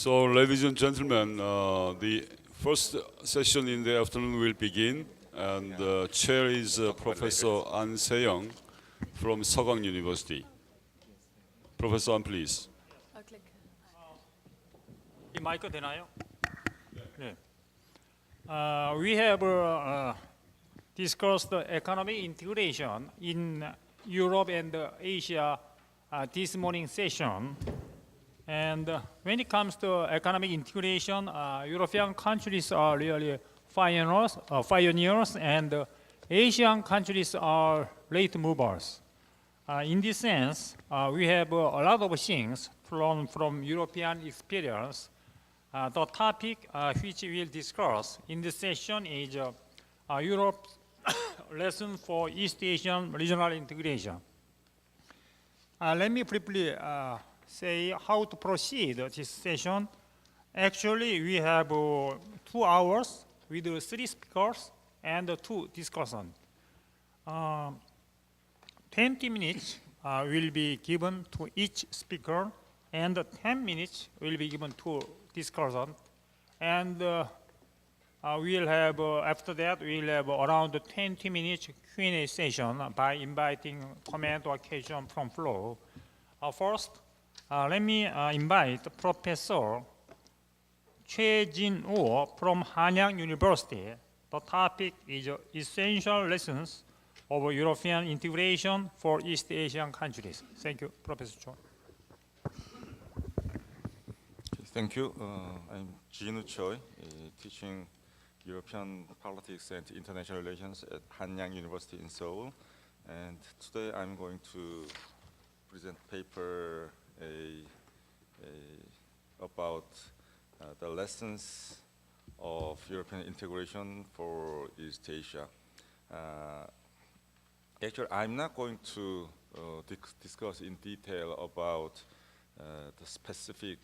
So, ladies and gentlemen, the first session in the afternoon will begin, and the chair is Professor An Se-young from Seogang University. Professor An, please. 이 마이크 되나요? 네. We have discussed the economic integration in Europe and Asia this morning session. And when it comes to economic integration, European countries are really pioneers, and Asian countries are late movers. In this sense, we have a lot of things to learn from European experience. The topic which we will discuss in this session is Europe's lesson for East Asian regional integration. Let me briefly say how to proceed this session. Actually, we have 2 hours with 3 speakers and 2 discussants. 20 minutes will be given to each speaker, and 10 minutes will be given to discussant. And we'll have, after that, we'll have around 20 minutes Q&A session by inviting comment or question from floor. First, let me invite Professor Choi Jin-woo from Hanyang University. The topic is essential lessons of European integration for East Asian countries. Thank you, Professor Choi. Thank you. I'm Jin-woo Choi, teaching European politics and international relations at Hanyang University in Seoul. And today I'm going to present a paper about the lessons of European integration for East Asia. Actually, I'm not going to discuss in detail about the specific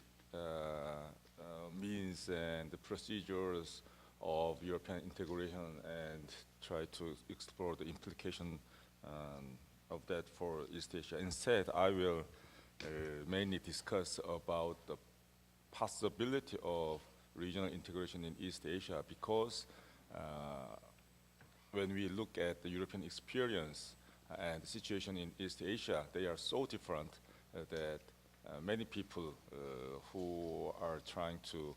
means and the procedures of European integration and try to explore the implication of that for East Asia. Instead, I will mainly discuss about the possibility of regional integration in East Asia, because when we look at the European experience and the situation in East Asia, they are so different that many people who are trying to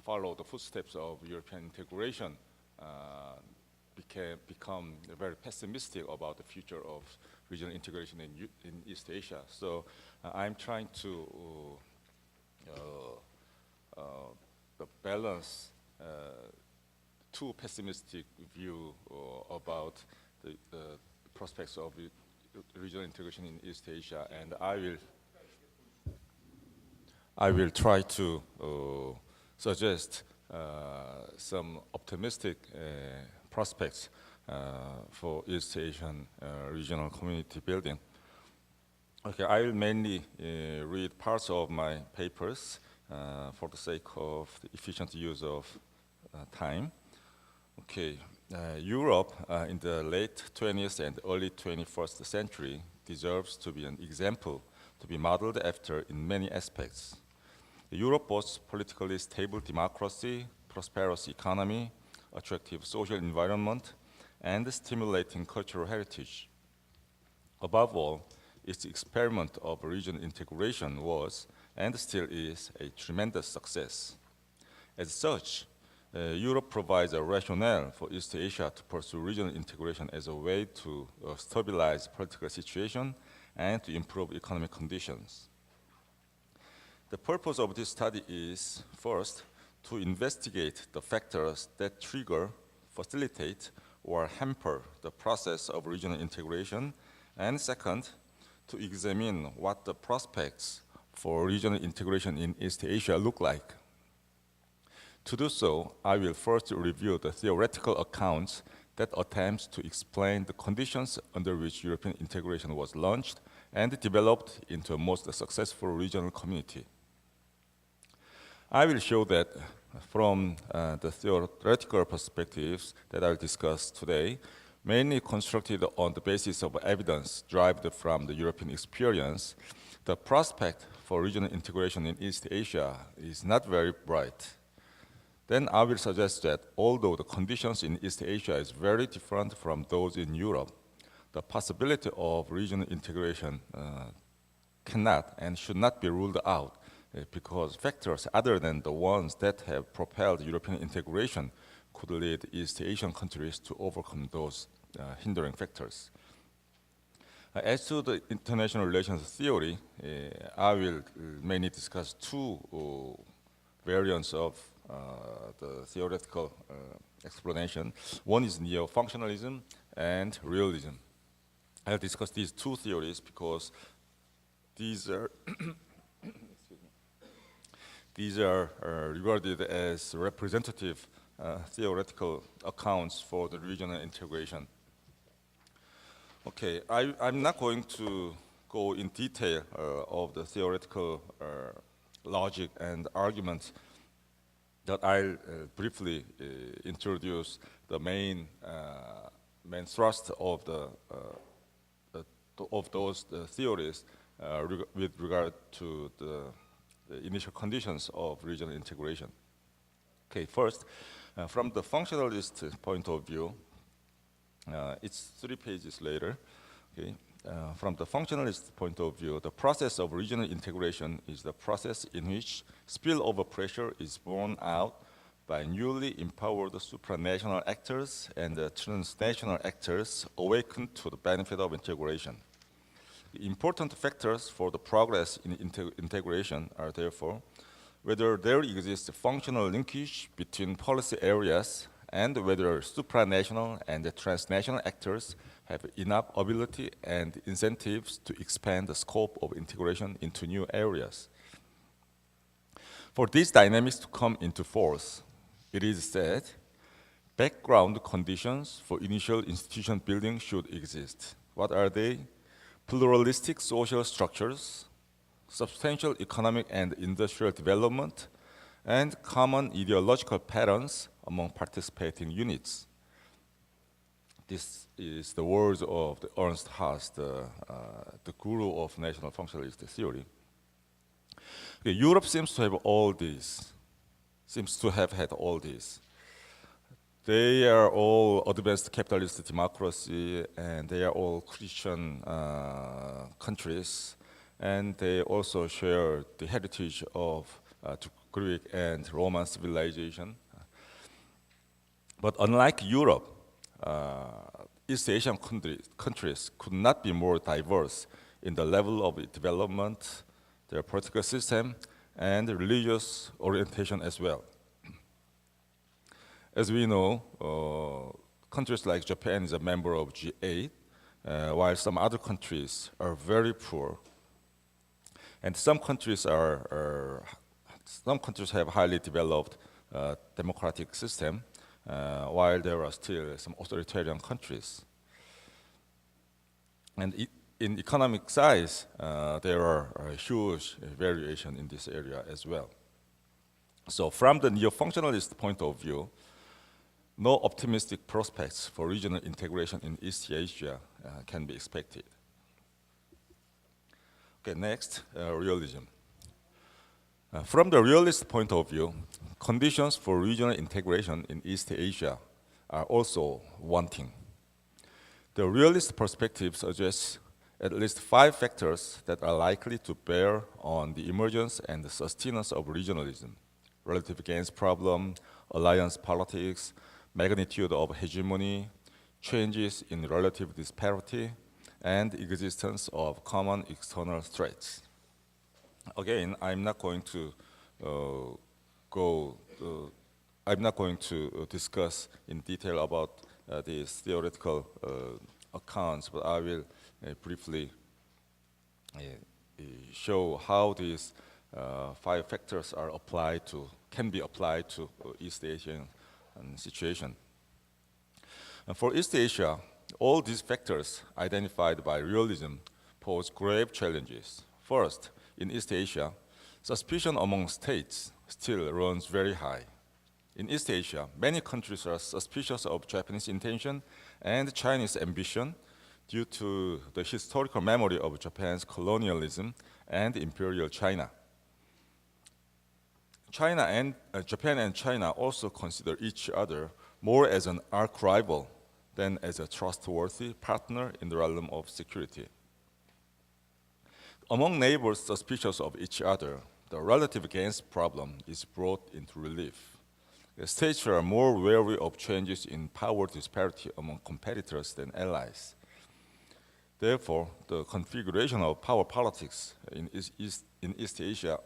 follow the footsteps of European integration become very pessimistic about the future of regional integration in East Asia. So I'm trying to balance too pessimistic view about the prospects of regional integration in East Asia, and I will try to suggest some optimistic prospects for East Asian regional community building. Okay, I will mainly read parts of my papers for the sake of the efficient use of time. Okay, Europe in the late 20th and early 21st century deserves to be an example to be modeled after in many aspects. Europe boasts politically stable democracy, prosperous economy, attractive social environment, and stimulating cultural heritage. Above all, its experiment of regional integration was, and still is, a tremendous success. As such, Europe provides a rationale for East Asia to pursue regional integration as a way to stabilize political situation and to improve economic conditions. The purpose of this study is, first, to investigate the factors that trigger, facilitate, or hamper the process of regional integration, and second, to examine what the prospects for regional integration in East Asia look like. To do so, I will first review the theoretical accounts that attempts to explain the conditions under which European integration was launched and developed into a most successful regional community. I will show that from the theoretical perspectives that I will discuss today, mainly constructed on the basis of evidence derived from the European experience, the prospect for regional integration in East Asia is not very bright, then I will suggest that although the conditions in East Asia is very different from those in Europe, the possibility of regional integration cannot and should not be ruled out because factors other than the ones that have propelled European integration could lead East Asian countries to overcome those hindering factors. As to the international relations theory, I will mainly discuss two variants of the theoretical explanation. One is neo-functionalism and realism. I'll discuss these two theories because these are regarded as representative theoretical accounts for the regional integration. Okay, I'm not going to go in detail of the theoretical logic and arguments, but I'll briefly introduce the main thrust of those theories with regard to the initial conditions of regional integration. Okay, first, from the functionalist point of view, it's 3 pages later. Okay. From the functionalist point of view, the process of regional integration is the process in which spillover pressure is borne out by newly empowered supranational actors and transnational actors awakened to the benefit of integration. The important factors for the progress in integration are therefore whether there exists functional linkage between policy areas and whether supranational and transnational actors have enough ability and incentives to expand the scope of integration into new areas. For these dynamics to come into force, it is said background conditions for initial institution building should exist. What are they? Pluralistic social structures, substantial economic and industrial development, and common ideological patterns among participating units. This is the words of the Ernst Haas, the guru of national functionalist theory. Okay, Europe seems to have all these, seems to have had all these. They are all advanced capitalist democracy, and they are all Christian countries, and they also share the heritage of Greek and Roman civilization. But unlike Europe, East Asian countries could not be more diverse in the level of development, their political system, and religious orientation as well. As we know, countries like Japan is a member of G8, while some other countries are very poor. And some countries have highly developed democratic system, while there are still some authoritarian countries. And in economic size, there are a huge variation in this area as well. So from the neo-functionalist point of view, no optimistic prospects for regional integration in East Asia can be expected. Okay, next, realism. From the realist point of view, conditions for regional integration in East Asia are also wanting. The realist perspective suggests at least 5 factors that are likely to bear on the emergence and the sustenance of regionalism: relative gains problem, alliance politics, magnitude of hegemony, changes in relative disparity, and existence of common external threats. Again, I'm not going to discuss in detail about these theoretical accounts, but I will briefly show how these 5 factors can be applied to East Asian situation. And for East Asia, all these factors identified by realism pose grave challenges. First, in East Asia, suspicion among states still runs very high. In East Asia, many countries are suspicious of Japanese intention and Chinese ambition due to the historical memory of Japan's colonialism and Imperial China. Japan and China also consider each other more as an arch-rival than as a trustworthy partner in the realm of security. Among neighbors suspicious of each other, the relative gains problem is brought into relief. The states are more wary of changes in power disparity among competitors than allies. Therefore, the configuration of power politics in East Asia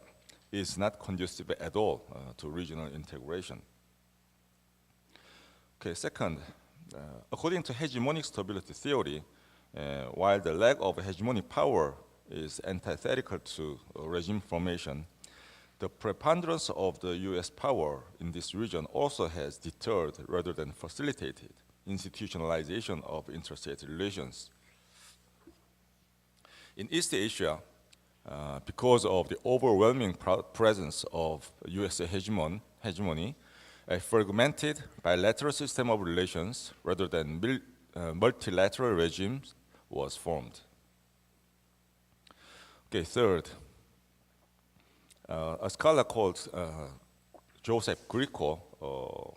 is not conducive at all to regional integration. Okay, second, according to hegemonic stability theory, while the lack of hegemonic power is antithetical to regime formation, the preponderance of the US power in this region also has deterred rather than facilitated institutionalization of interstate relations. In East Asia, because of the overwhelming presence of US hegemony, a fragmented bilateral system of relations rather than multilateral regimes was formed. Okay, third, a scholar called Joseph Grieco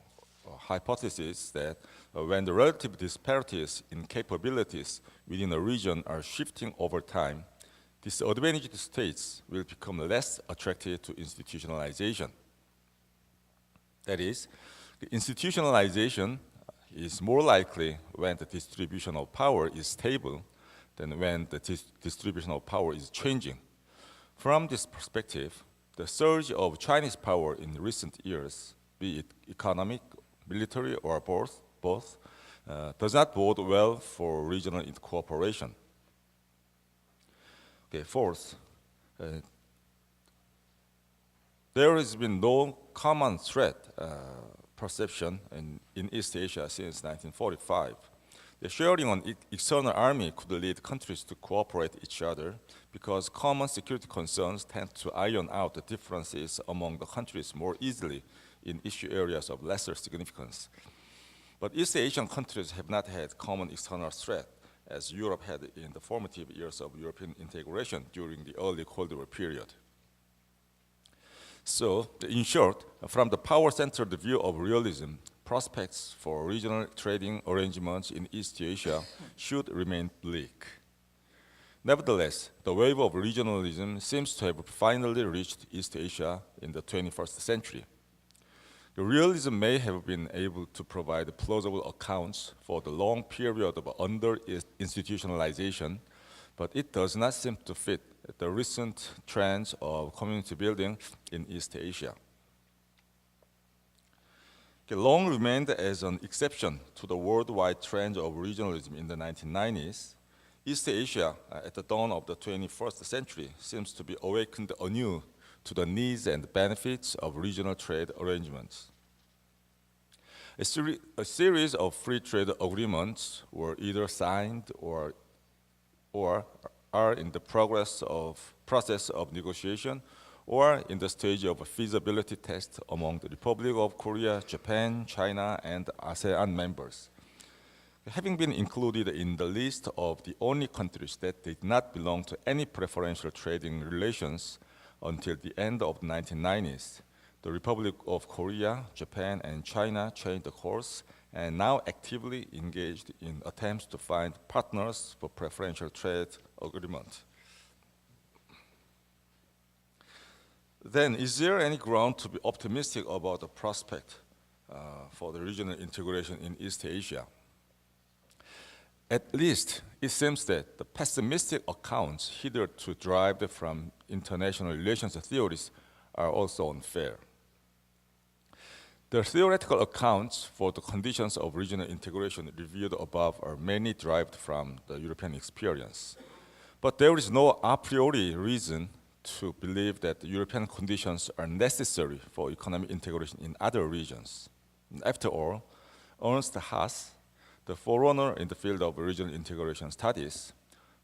hypothesis that when the relative disparities in capabilities within a region are shifting over time, disadvantaged states will become less attracted to institutionalization. That is, the institutionalization is more likely when the distribution of power is stable than when the distribution of power is changing. From this perspective, the surge of Chinese power in recent years, be it economic, military, or both, does not bode well for regional cooperation. Okay, fourth, there has been no common threat perception in East Asia since 1945. The sharing on external army could lead countries to cooperate each other because common security concerns tend to iron out the differences among the countries more easily in issue areas of lesser significance. But East Asian countries have not had common external threat as Europe had in the formative years of European integration during the early Cold War period. So, in short, from the power-centered view of realism, prospects for regional trading arrangements in East Asia should remain bleak. Nevertheless, the wave of regionalism seems to have finally reached East Asia in the 21st century. The realism may have been able to provide plausible accounts for the long period of under-institutionalization, but it does not seem to fit the recent trends of community building in East Asia. Long remained as an exception to the worldwide trend of regionalism in the 1990s, East Asia, at the dawn of the 21st century, seems to be awakened anew to the needs and benefits of regional trade arrangements. A series of free trade agreements were either signed or are in the process of negotiation or in the stage of a feasibility test among the Republic of Korea, Japan, China, and ASEAN members. Having been included in the list of the only countries that did not belong to any preferential trading relations until the end of the 1990s, the Republic of Korea, Japan, and China changed the course and now actively engaged in attempts to find partners for preferential trade agreement. Then, is there any ground to be optimistic about the prospect for the regional integration in East Asia? At least, it seems that the pessimistic accounts hitherto derived from international relations theories are also unfair. The theoretical accounts for the conditions of regional integration reviewed above are mainly derived from the European experience. But there is no a priori reason to believe that the European conditions are necessary for economic integration in other regions. After all, Ernst Haas, the forerunner in the field of regional integration studies,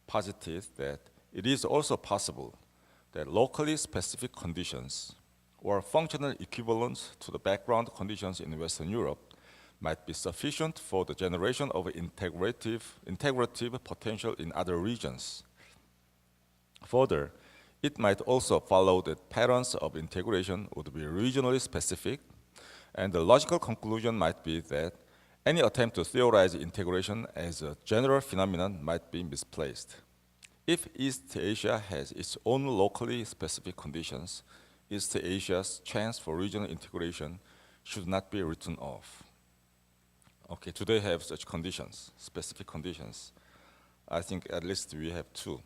posited that it is also possible that locally specific conditions or functional equivalents to the background conditions in Western Europe might be sufficient for the generation of integrative potential in other regions. Further, It might also follow that patterns of integration would be regionally specific, and the logical conclusion might be that any attempt to theorize integration as a general phenomenon might be misplaced. If East Asia has its own locally specific conditions, East Asia's chance for regional integration should not be written off. Okay, do they have such conditions, specific conditions? I think at least we have two.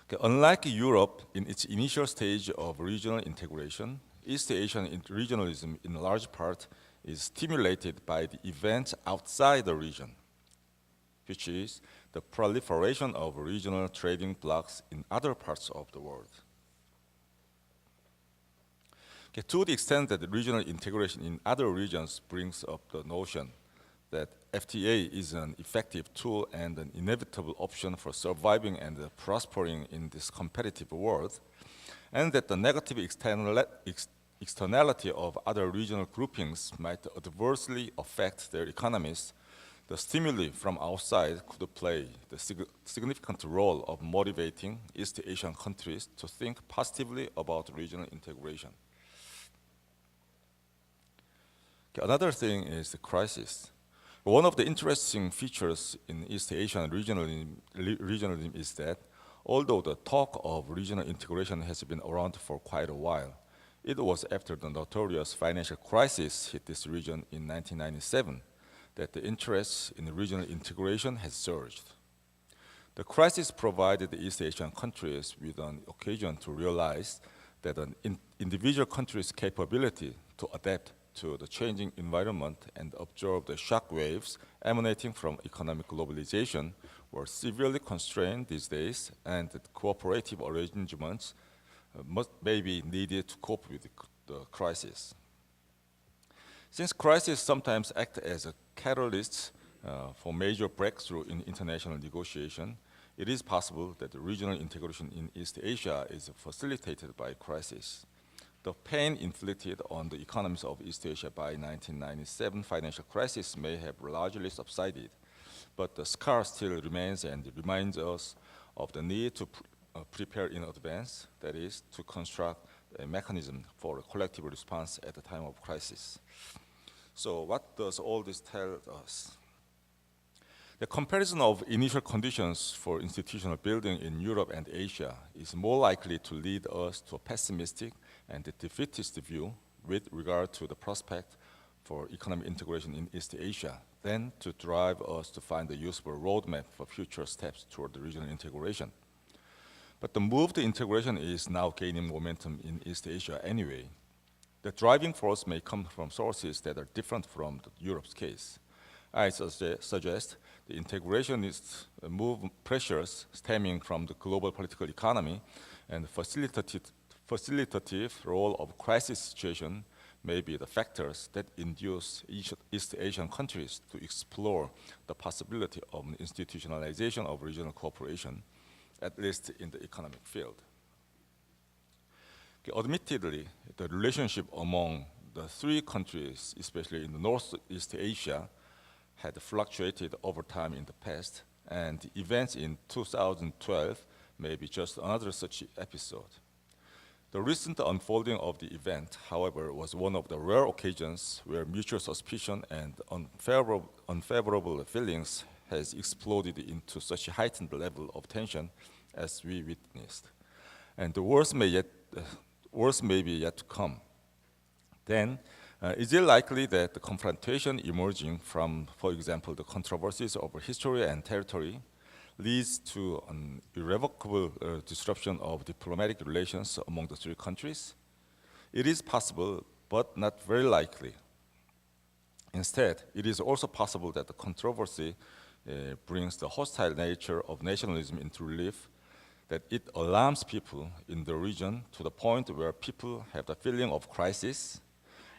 Okay, unlike Europe in its initial stage of regional integration, East Asian regionalism in large part is stimulated by the events outside the region, which is the proliferation of regional trading blocs in other parts of the world. Okay, to the extent that the regional integration in other regions brings up the notion that FTA is an effective tool and an inevitable option for surviving and prospering in this competitive world, and that the negative externality of other regional groupings might adversely affect their economies, the stimuli from outside could play the significant role of motivating East Asian countries to think positively about regional integration. Okay, another thing is the crisis. One of the interesting features in East Asian regionalism is that although the talk of regional integration has been around for quite a while, it was after the notorious financial crisis hit this region in 1997 that the interest in regional integration has surged. The crisis provided the East Asian countries with an occasion to realize that an individual country's capability to adapt to the changing environment and absorb the shock waves emanating from economic globalization were severely constrained these days, and that cooperative arrangements may be needed to cope with the crisis. Since crises sometimes act as a catalyst for major breakthrough in international negotiation, it is possible that the regional integration in East Asia is facilitated by crisis. The pain inflicted on the economies of East Asia by 1997 financial crisis may have largely subsided, but the scar still remains and reminds us of the need to prepare in advance, that is, to construct a mechanism for a collective response at the time of crisis. So what does all this tell us? The comparison of initial conditions for institutional building in Europe and Asia is more likely to lead us to a pessimistic and a defeatist view with regard to the prospect for economic integration in East Asia than to drive us to find a useful roadmap for future steps toward the regional integration. But the move to integration is now gaining momentum in East Asia anyway. The driving force may come from sources that are different from Europe's case. I suggest the integrationist move pressures stemming from the global political economy and facilitative role of crisis situation may be the factors that induce East Asian countries to explore the possibility of an institutionalization of regional cooperation, at least in the economic field. Admittedly, the relationship among the three countries, especially in the Northeast Asia, had fluctuated over time in the past, and the events in 2012 may be just another such episode. The recent unfolding of the event, however, was one of the rare occasions where mutual suspicion and unfavorable feelings has exploded into such a heightened level of tension as we witnessed. And the worst may be yet to come. Then, is it likely that the confrontation emerging from, for example, the controversies over history and territory leads to an irrevocable disruption of diplomatic relations among the three countries? It is possible, but not very likely. Instead, it is also possible that the controversy brings the hostile nature of nationalism into relief, that it alarms people in the region to the point where people have the feeling of crisis,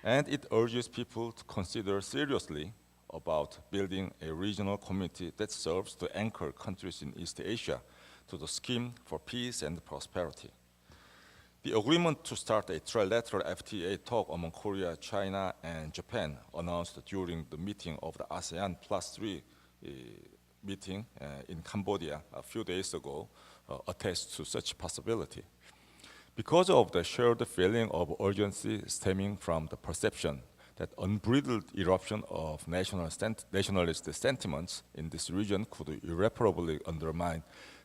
and it urges people to consider seriously about building a regional community that serves to anchor countries in East Asia to the scheme for peace and prosperity. The agreement to start a trilateral FTA talk among Korea, China, and Japan, announced during the meeting of the ASEAN +3 meeting in Cambodia a few days ago, attest to such possibility. Because of the shared feeling of urgency stemming from the perception that unbridled eruption of nationalist sentiments in this region could irreparably undermine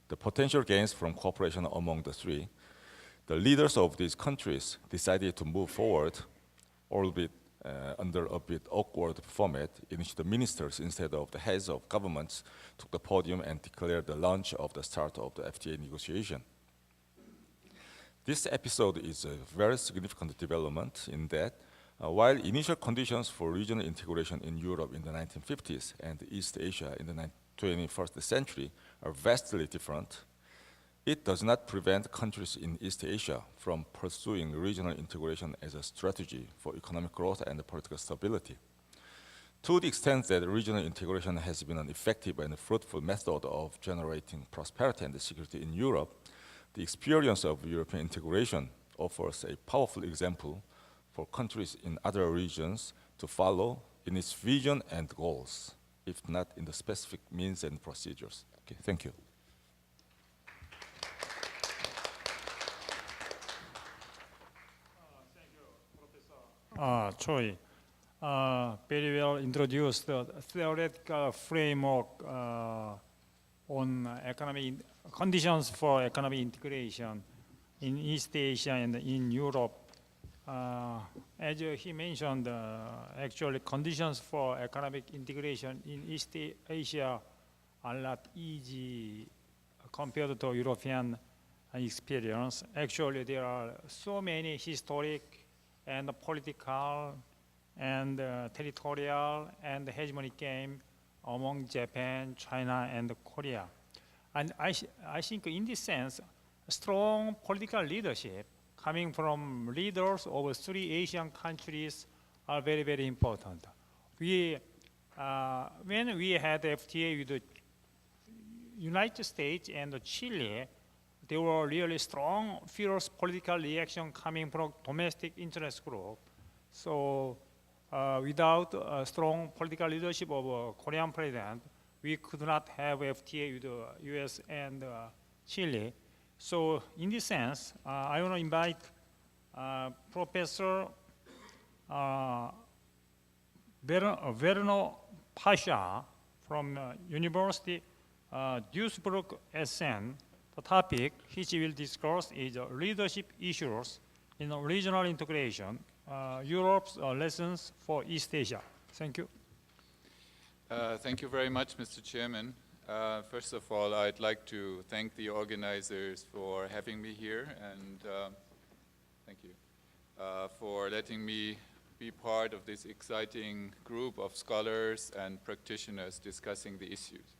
the potential gains from cooperation among the three, the leaders of these countries decided to move forward, albeit under a bit awkward format, in which the ministers, instead of the heads of governments, took the podium and declared the launch of the start of the FTA negotiation. This episode is a very significant development in that while initial conditions for regional integration in Europe in the 1950s and East Asia in the 21st century are vastly different, it does not prevent countries in East Asia from pursuing regional integration as a strategy for economic growth and political stability. To the extent that regional integration has been an effective and fruitful method of generating prosperity and security in Europe, the experience of European integration offers a powerful example for countries in other regions to follow in its vision and goals, if not in the specific means and procedures. Okay, thank you. Choi very well introduced the theoretical framework on economic conditions for economic integration in East Asia and in Europe. As he mentioned, actually conditions for economic integration in East Asia are not easy compared to European experience. Actually, there are so many historic and political and territorial and hegemonic game among Japan, China, and Korea. And I think in this sense, strong political leadership coming from leaders of three Asian countries are very, very important. When we had FTA with the United States and Chile, there were really strong, fierce political reaction coming from domestic interest group. So without a strong political leadership of a Korean president, we could not have FTA with the US and Chile. So in this sense, I want to invite Professor Verno Pasha from University Duisburg Essen. The topic which will discuss is leadership issues in regional integration, Europe's lessons for East Asia. Thank you. Thank you very much, Mr. Chairman. First of all, I'd like to thank the organizers for having me here, and thank you for letting me be part of this exciting group of scholars and practitioners discussing the issues.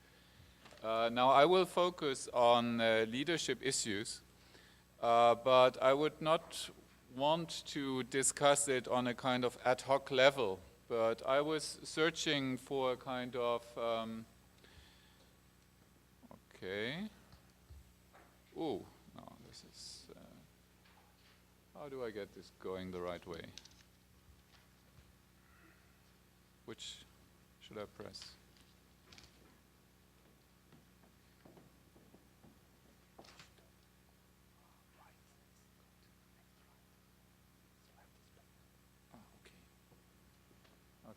Now, I will focus on leadership issues, but I would not want to discuss it on a kind of ad hoc level, but I was searching for a kind of okay. Oh, no, this is, how do I get this going the right way? Which should I press?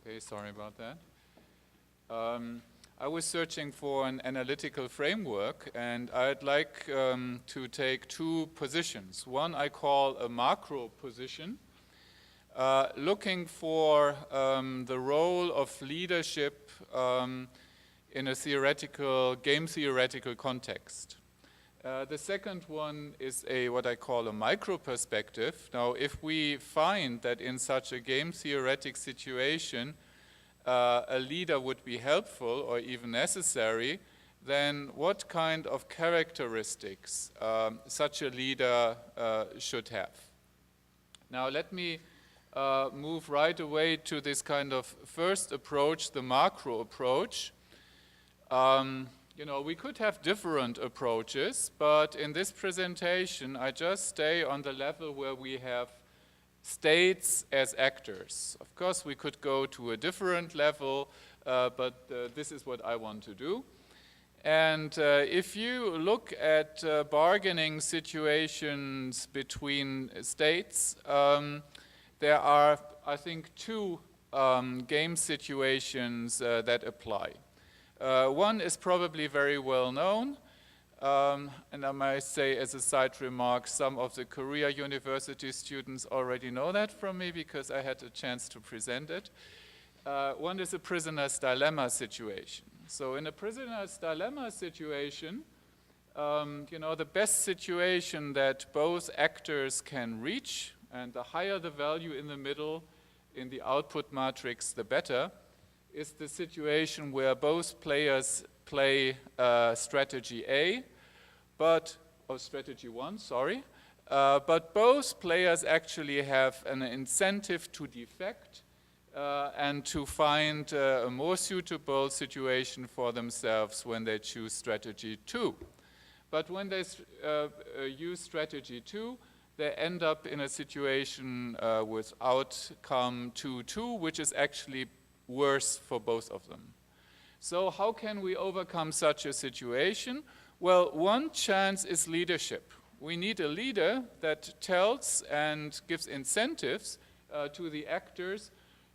Okay, sorry about that. I was searching for an analytical framework, and I'd like to take two positions. One I call a macro position, looking for the role of leadership in a game theoretical context. The second one is what I call a micro perspective. Now, if we find that in such a game theoretic situation, a leader would be helpful or even necessary, then what kind of characteristics such a leader should have? Now, let me move right away to this kind of first approach, the macro approach. You know, we could have different approaches, but in this presentation, I just stay on the level where we have states as actors. Of course, we could go to a different level, but this is what I want to do. And if you look at bargaining situations between states, there are, I think, two game situations that apply. One is probably very well known, and I might say as a side remark, some of the Korea University students already know that from me because I had a chance to present it. One is a prisoner's dilemma situation. So in a prisoner's dilemma situation, you know, the best situation that both actors can reach, and the higher the value in the middle in the output matrix, the better, is the situation where both players play strategy A, strategy 1, sorry, but both players actually have an incentive to defect and to find a more suitable situation for themselves when they choose strategy 2. But when they use strategy 2, they end up in a situation with outcome 2-2, which is actually worse for both of them. So how can we overcome such a situation? Well, one chance is leadership. We need a leader that tells and gives incentives to the actors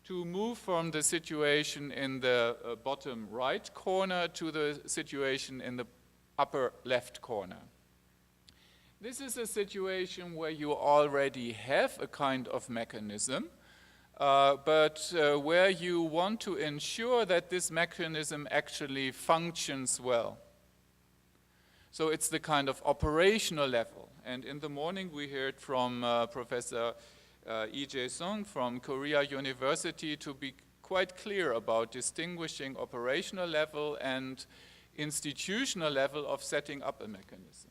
to move from the situation in the bottom right corner to the situation in the upper left corner. This is a situation where you already have a kind of mechanism, but where you want to ensure that this mechanism actually functions well. So it's the kind of operational level. And in the morning we heard from Professor Lee Jae-sung from Korea University to be quite clear about distinguishing operational level and institutional level of setting up a mechanism.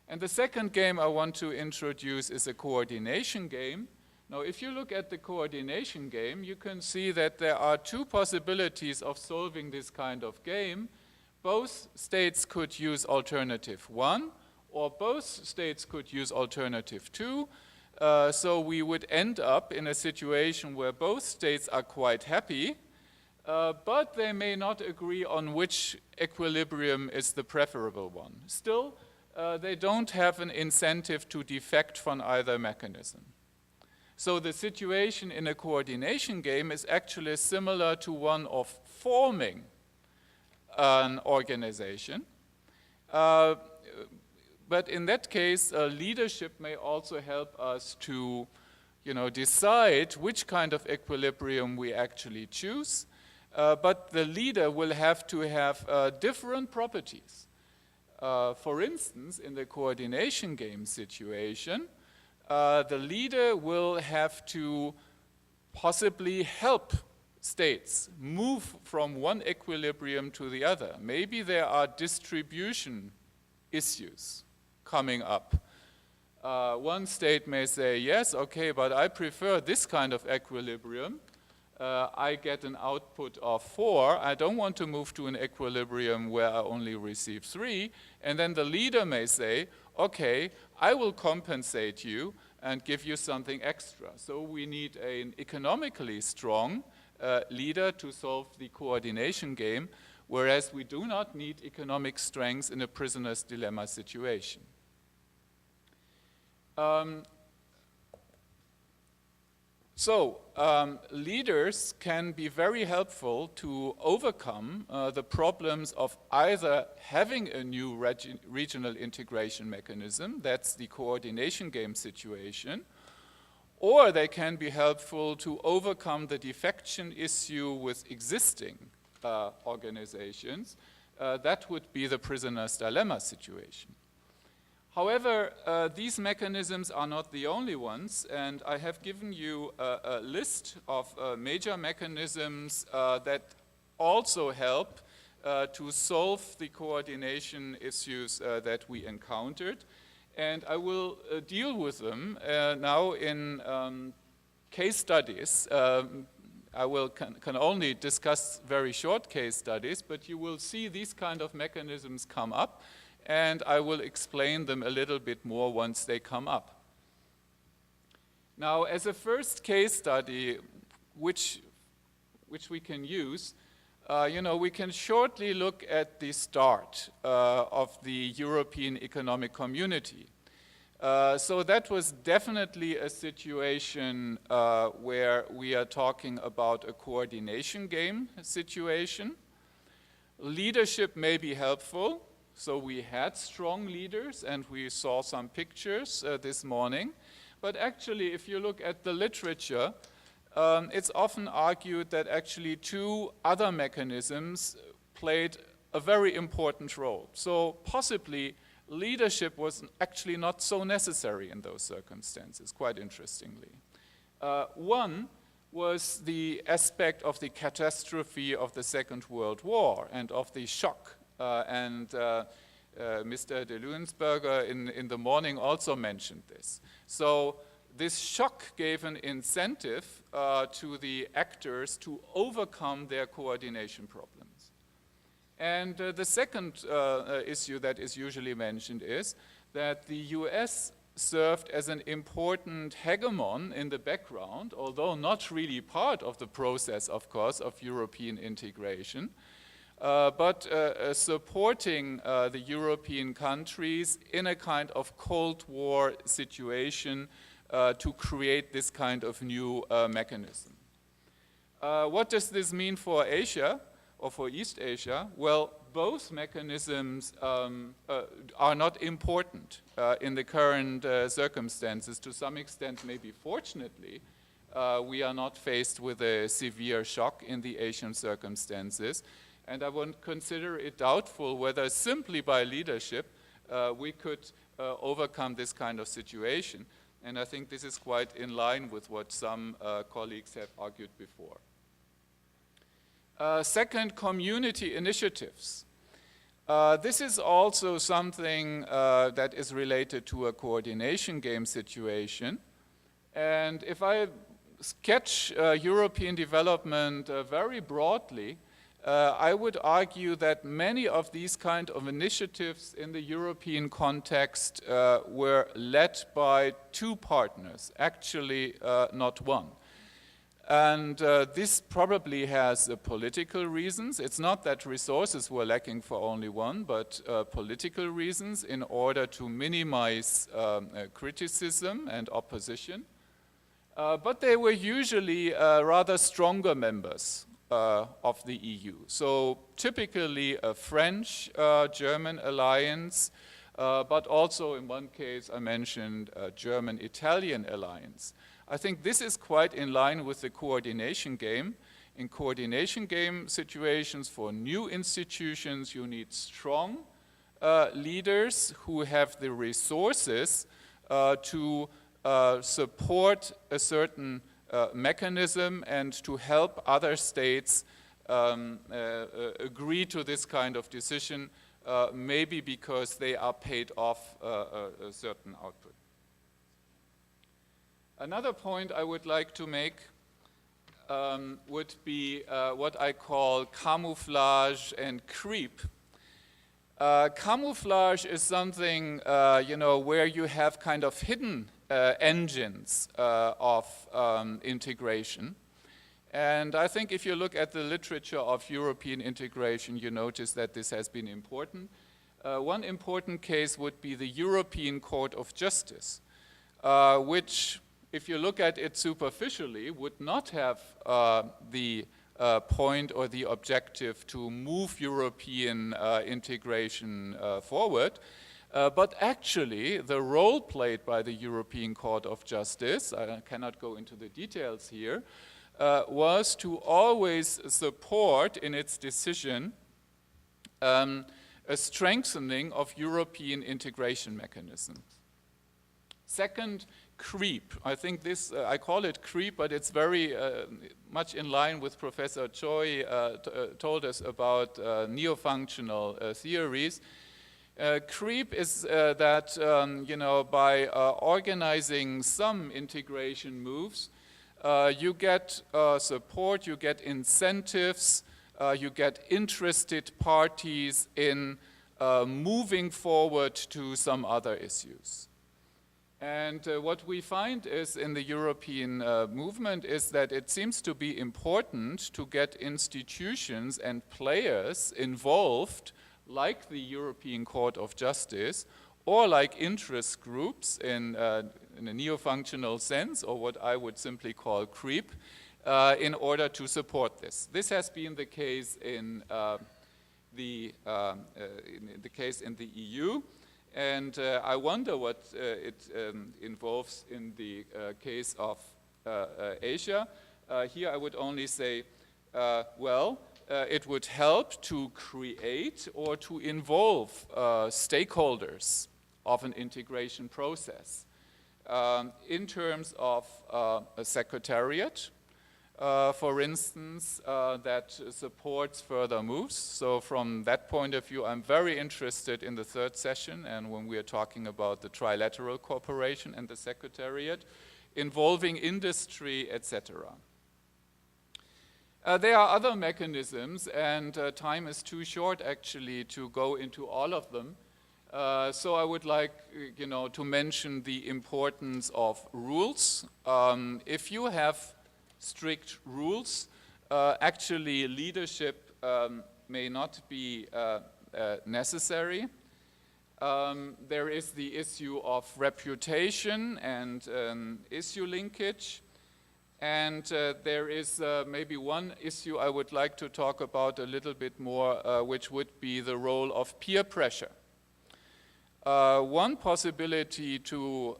And the second game I want to introduce is a coordination game. Now, if you look at the coordination game, you can see that there are two possibilities of solving this kind of game. Both states could use alternative 1, or both states could use alternative 2. So we would end up in a situation where both states are quite happy, but they may not agree on which equilibrium is the preferable one. Still, they don't have an incentive to defect from either mechanism. So the situation in a coordination game is actually similar to one of forming an organization. But in that case, leadership may also help us to, decide which kind of equilibrium we actually choose. But the leader will have to have different properties. For instance, in the coordination game situation, the leader will have to possibly help states move from one equilibrium to the other. Maybe there are distribution issues coming up. One state may say, yes, okay, but I prefer this kind of equilibrium. I get an output of 4. I don't want to move to an equilibrium where I only receive 3. And then the leader may say, okay, I will compensate you and give you something extra. So we need an economically strong leader to solve the coordination game, whereas we do not need economic strength in a prisoner's dilemma situation. Leaders can be very helpful to overcome the problems of either having a new regional integration mechanism, that's the coordination game situation, or they can be helpful to overcome the defection issue with existing organizations. That would be the prisoner's dilemma situation. However, these mechanisms are not the only ones, and I have given you a list of major mechanisms that also help to solve the coordination issues that we encountered. And I will deal with them now in case studies. I can only discuss very short case studies, but you will see these kind of mechanisms come up, and I will explain them a little bit more once they come up. Now, as a first case study, which we can use, we can shortly look at the start of the European Economic Community. So that was definitely a situation where we are talking about a coordination game situation. Leadership may be helpful, so we had strong leaders and we saw some pictures this morning. But actually, if you look at the literature, it's often argued that actually two other mechanisms played a very important role. So possibly leadership was actually not so necessary in those circumstances, quite interestingly. One was the aspect of the catastrophe of the Second World War and of the shock. Mr. de Luensberger in the morning also mentioned this. So this shock gave an incentive to the actors to overcome their coordination problems. And the second issue that is usually mentioned is that the US served as an important hegemon in the background, although not really part of the process, of course, of European integration, but supporting the European countries in a kind of Cold War situation to create this kind of new mechanism. What does this mean for Asia? Or for East Asia? Well, both mechanisms are not important in the current circumstances. To some extent, maybe fortunately, we are not faced with a severe shock in the Asian circumstances. And I would consider it doubtful whether simply by leadership we could overcome this kind of situation. And I think this is quite in line with what some colleagues have argued before. Second, community initiatives. This is also something that is related to a coordination game situation. And if I sketch European development very broadly, I would argue that many of these kind of initiatives in the European context were led by two partners, actually not one. And this probably has political reasons. It's not that resources were lacking for only one, but political reasons in order to minimize criticism and opposition. But they were usually rather stronger members of the EU. So typically a French-German alliance, but also in one case I mentioned a German-Italian alliance. I think this is quite in line with the coordination game. In coordination game situations for new institutions, you need strong leaders who have the resources to support a certain mechanism and to help other states agree to this kind of decision, maybe because they are paid off a certain output. Another point I would like to make would be what I call camouflage and creep. Camouflage is something, where you have kind of hidden engines of integration. And I think if you look at the literature of European integration, you notice that this has been important. One important case would be the European Court of Justice, which, if you look at it superficially, would not have the point or the objective to move European integration forward. But actually, the role played by the European Court of Justice, I cannot go into the details here, was to always support in its decision a strengthening of European integration mechanisms. Second, creep. I think this, I call it creep, but it's very much in line with Professor Choi told us about neo-functional theories. Creep is that, by organizing some integration moves, you get support, you get incentives, you get interested parties in moving forward to some other issues. And what we find is in the European movement is that it seems to be important to get institutions and players involved, like the European Court of Justice, or like interest groups in a neo-functional sense, or what I would simply call CREEP, in order to support this. This has been the case in the case in the EU, and I wonder what it involves in the case of Asia. Here I would only say, it would help to create or to involve stakeholders of an integration process in terms of a secretariat, for instance, that supports further moves. So from that point of view, I'm very interested in the third session and when we are talking about the trilateral cooperation and the secretariat, involving industry, etc. There are other mechanisms, and time is too short actually to go into all of them. So I would like, to mention the importance of rules. If you have strict rules, actually leadership may not be necessary. There is the issue of reputation and issue linkage. And there is maybe one issue I would like to talk about a little bit more, which would be the role of peer pressure. One possibility to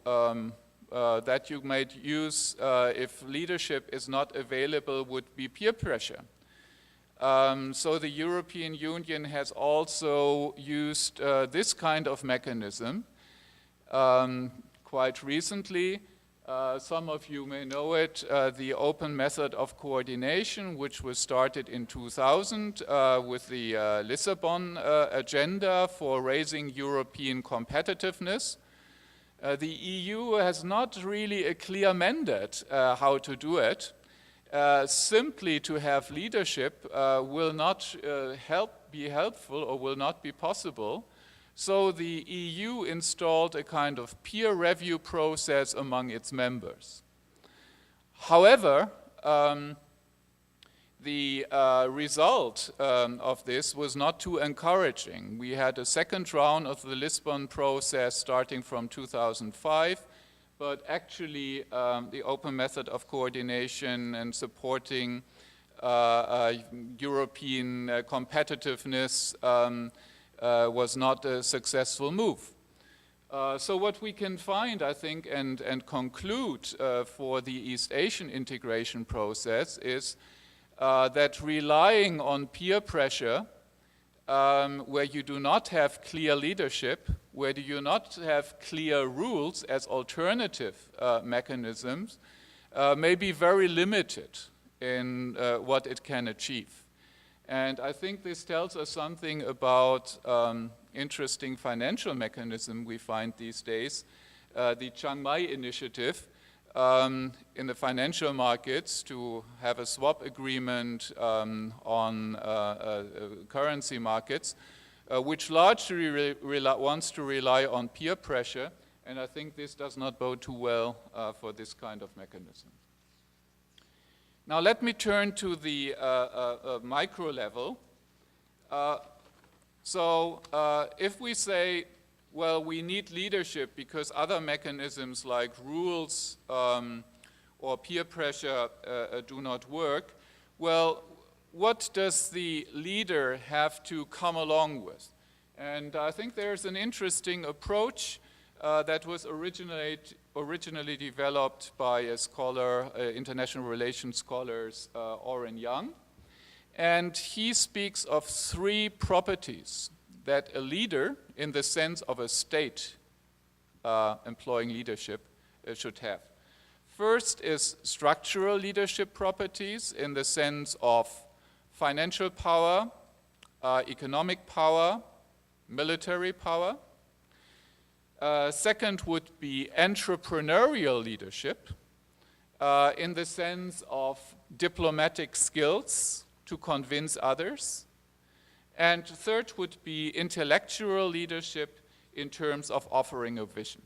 that you might use if leadership is not available would be peer pressure. So the European Union has also used this kind of mechanism quite recently. Some of you may know it, the open method of coordination, which was started in 2000 with the Lisbon agenda for raising European competitiveness. The EU has not really a clear mandate how to do it. Simply to have leadership will not be helpful or will not be possible. So the EU installed a kind of peer review process among its members. However, the result of this was not too encouraging. We had a second round of the Lisbon process starting from 2005, but actually the open method of coordination and supporting European competitiveness was not a successful move. So what we can find, I think, and conclude for the East Asian integration process is that relying on peer pressure, where you do not have clear leadership, where you do not have clear rules as alternative mechanisms, may be very limited in what it can achieve. And I think this tells us something about interesting financial mechanism we find these days. The Chiang Mai initiative in the financial markets to have a swap agreement on currency markets, which largely wants to rely on peer pressure. And I think this does not bode too well for this kind of mechanism. Now let me turn to the micro level. If we say, well, we need leadership because other mechanisms like rules or peer pressure do not work, well, what does the leader have to come along with? And I think there's an interesting approach that was originally developed by a scholar, international relations scholars, Oren Young. And he speaks of three properties that a leader, in the sense of a state employing leadership, should have. First is structural leadership properties in the sense of financial power, economic power, military power. Second would be entrepreneurial leadership in the sense of diplomatic skills to convince others. And third would be intellectual leadership in terms of offering a vision.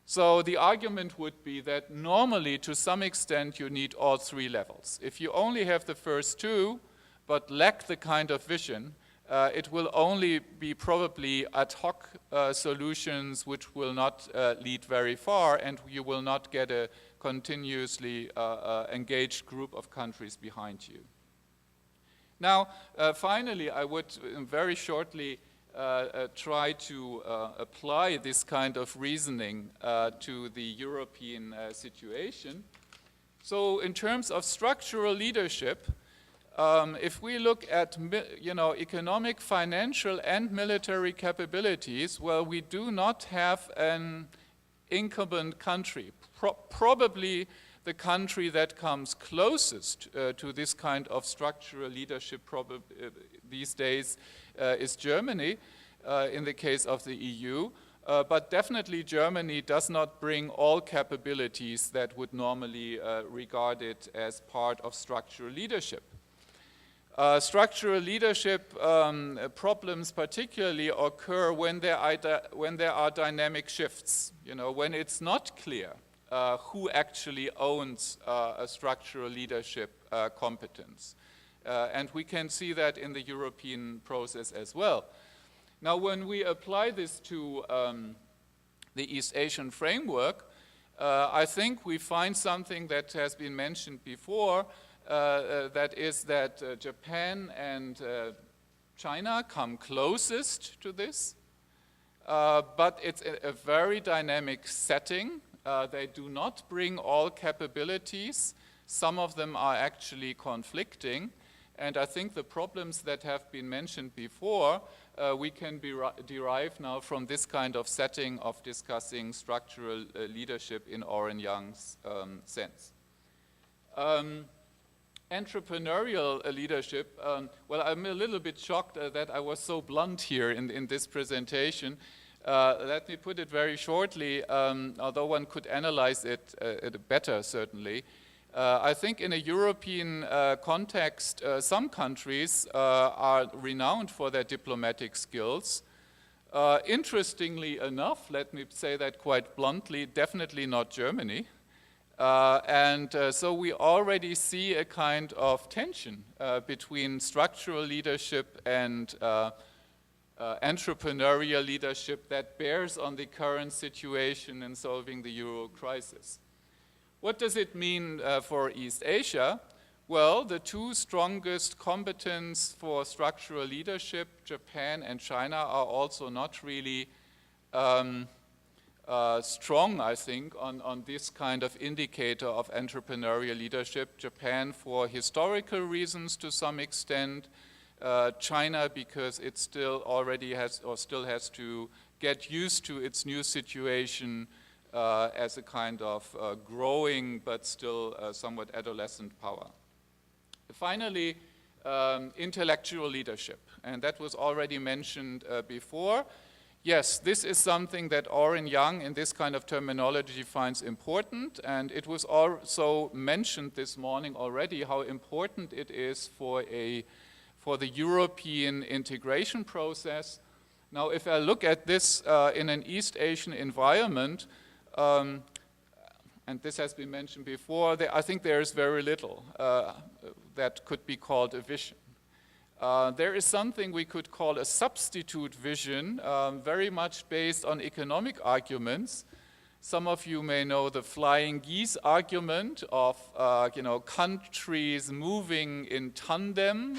So the argument would be that normally, to some extent, you need all three levels. If you only have the first two, but lack the kind of vision, it will only be probably ad hoc solutions which will not lead very far, and you will not get a continuously engaged group of countries behind you. Now, finally, I would very shortly try to apply this kind of reasoning to the European situation. So in terms of structural leadership, if we look at economic, financial, and military capabilities, well, we do not have an incumbent country. Probably the country that comes closest to this kind of structural leadership these days is Germany, in the case of the EU. But definitely Germany does not bring all capabilities that would normally regard it as part of structural leadership. Structural leadership problems particularly occur when there are dynamic shifts, when it's not clear who actually owns a structural leadership competence. And we can see that in the European process as well. Now, when we apply this to the East Asian framework, I think we find something that has been mentioned before, that is that Japan and China come closest to this, but it's a very dynamic setting. They do not bring all capabilities. Some of them are actually conflicting. And I think the problems that have been mentioned before, we can derive now from this kind of setting of discussing structural leadership in Oren Young's sense. Entrepreneurial leadership, well, I'm a little bit shocked that I was so blunt here in this presentation. Let me put it very shortly, although one could analyze it better, certainly. I think in a European context, some countries are renowned for their diplomatic skills. Interestingly enough, let me say that quite bluntly, definitely not Germany. So we already see a kind of tension between structural leadership and entrepreneurial leadership that bears on the current situation in solving the euro crisis. What does it mean for East Asia? Well, the two strongest combatants for structural leadership, Japan and China, are also not really strong, I think, on this kind of indicator of entrepreneurial leadership. Japan for historical reasons to some extent, China because it still already has or still has to get used to its new situation as a kind of growing but still somewhat adolescent power. Finally, intellectual leadership, and that was already mentioned before. Yes, this is something that Oren Young in this kind of terminology finds important, and it was also mentioned this morning already how important it is for the European integration process. Now, if I look at this in an East Asian environment, and this has been mentioned before, I think there is very little that could be called a vision. There is something we could call a substitute vision, very much based on economic arguments. Some of you may know the flying geese argument of countries moving in tandem.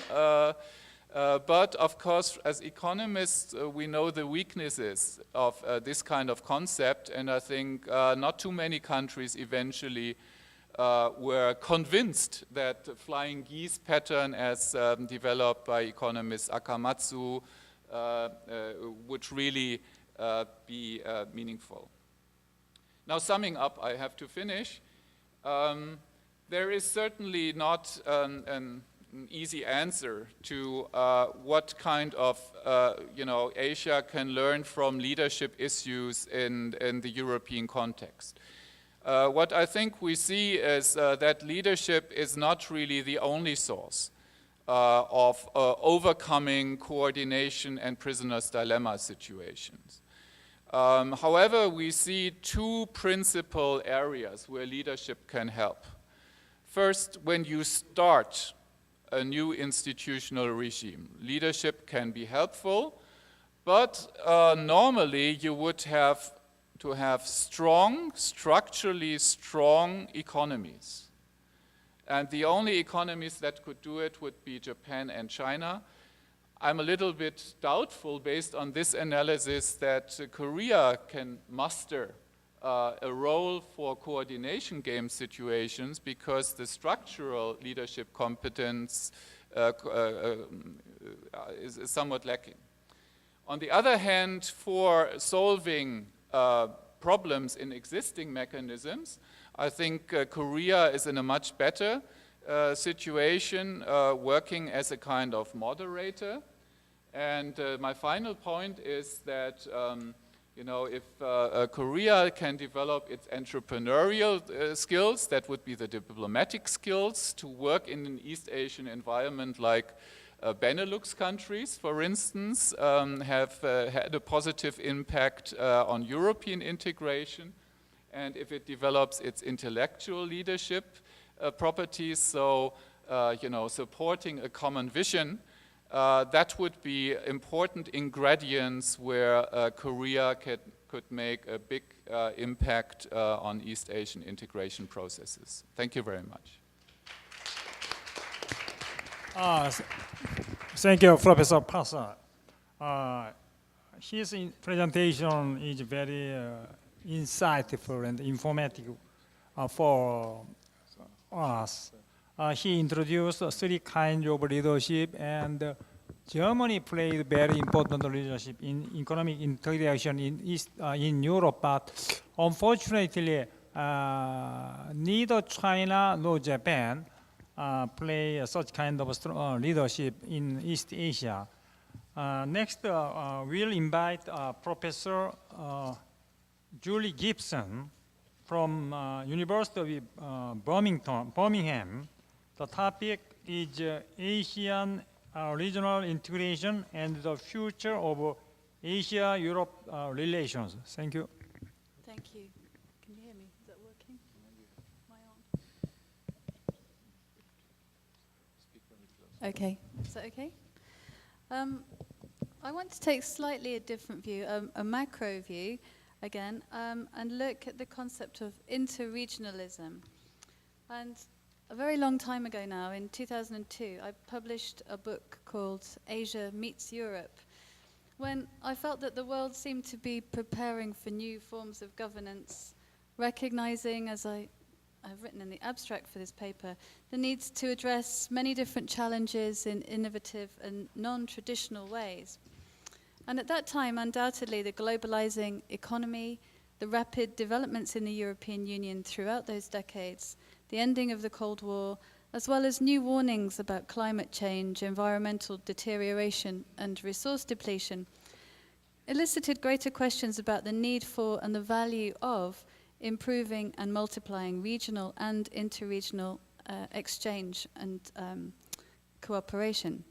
But of course, as economists, we know the weaknesses of this kind of concept, and I think not too many countries eventually were convinced that the flying geese pattern as developed by economist Akamatsu would really be meaningful. Now, summing up, I have to finish. There is certainly not an easy answer to what kind of Asia can learn from leadership issues in the European context. What I think we see is that leadership is not really the only source of overcoming coordination and prisoner's dilemma situations. However, we see two principal areas where leadership can help. First, when you start a new institutional regime, leadership can be helpful, but normally you would have to have strong, structurally strong economies. And the only economies that could do it would be Japan and China. I'm a little bit doubtful, based on this analysis, that Korea can muster a role for coordination game situations, because the structural leadership competence is somewhat lacking. On the other hand, for solving problems in existing mechanisms, I think Korea is in a much better situation, working as a kind of moderator. And my final point is that if Korea can develop its entrepreneurial skills, that would be the diplomatic skills to work in an East Asian environment like Benelux countries, for instance, have had a positive impact on European integration. And if it develops its intellectual leadership properties, so supporting a common vision, that would be important ingredients where Korea could make a big impact on East Asian integration processes. Thank you very much. Thank you, Professor Pasa. His presentation is very insightful and informative for us. He introduced three kinds of leadership, and Germany played very important leadership in economic integration in Europe, but unfortunately, neither China nor Japan play such kind of strong leadership in East Asia. Next, we'll invite Professor Julie Gibson from University of Birmingham. The topic is Asian regional integration and the future of Asia-Europe relations. Thank you. Thank you. Can you hear me? Is that working? Am I on? Okay. Is that okay? I want to take slightly a different view, a macro view, again, and look at the concept of interregionalism. And a very long time ago now, in 2002, I published a book called Asia Meets Europe, when I felt that the world seemed to be preparing for new forms of governance, recognizing, as I've written in the abstract for this paper, the need to address many different challenges in innovative and non-traditional ways. And at that time, undoubtedly, the globalizing economy, the rapid developments in the European Union throughout those decades, the ending of the Cold War, as well as new warnings about climate change, environmental deterioration, and resource depletion, elicited greater questions about the need for and the value of improving and multiplying regional and interregional exchange and cooperation.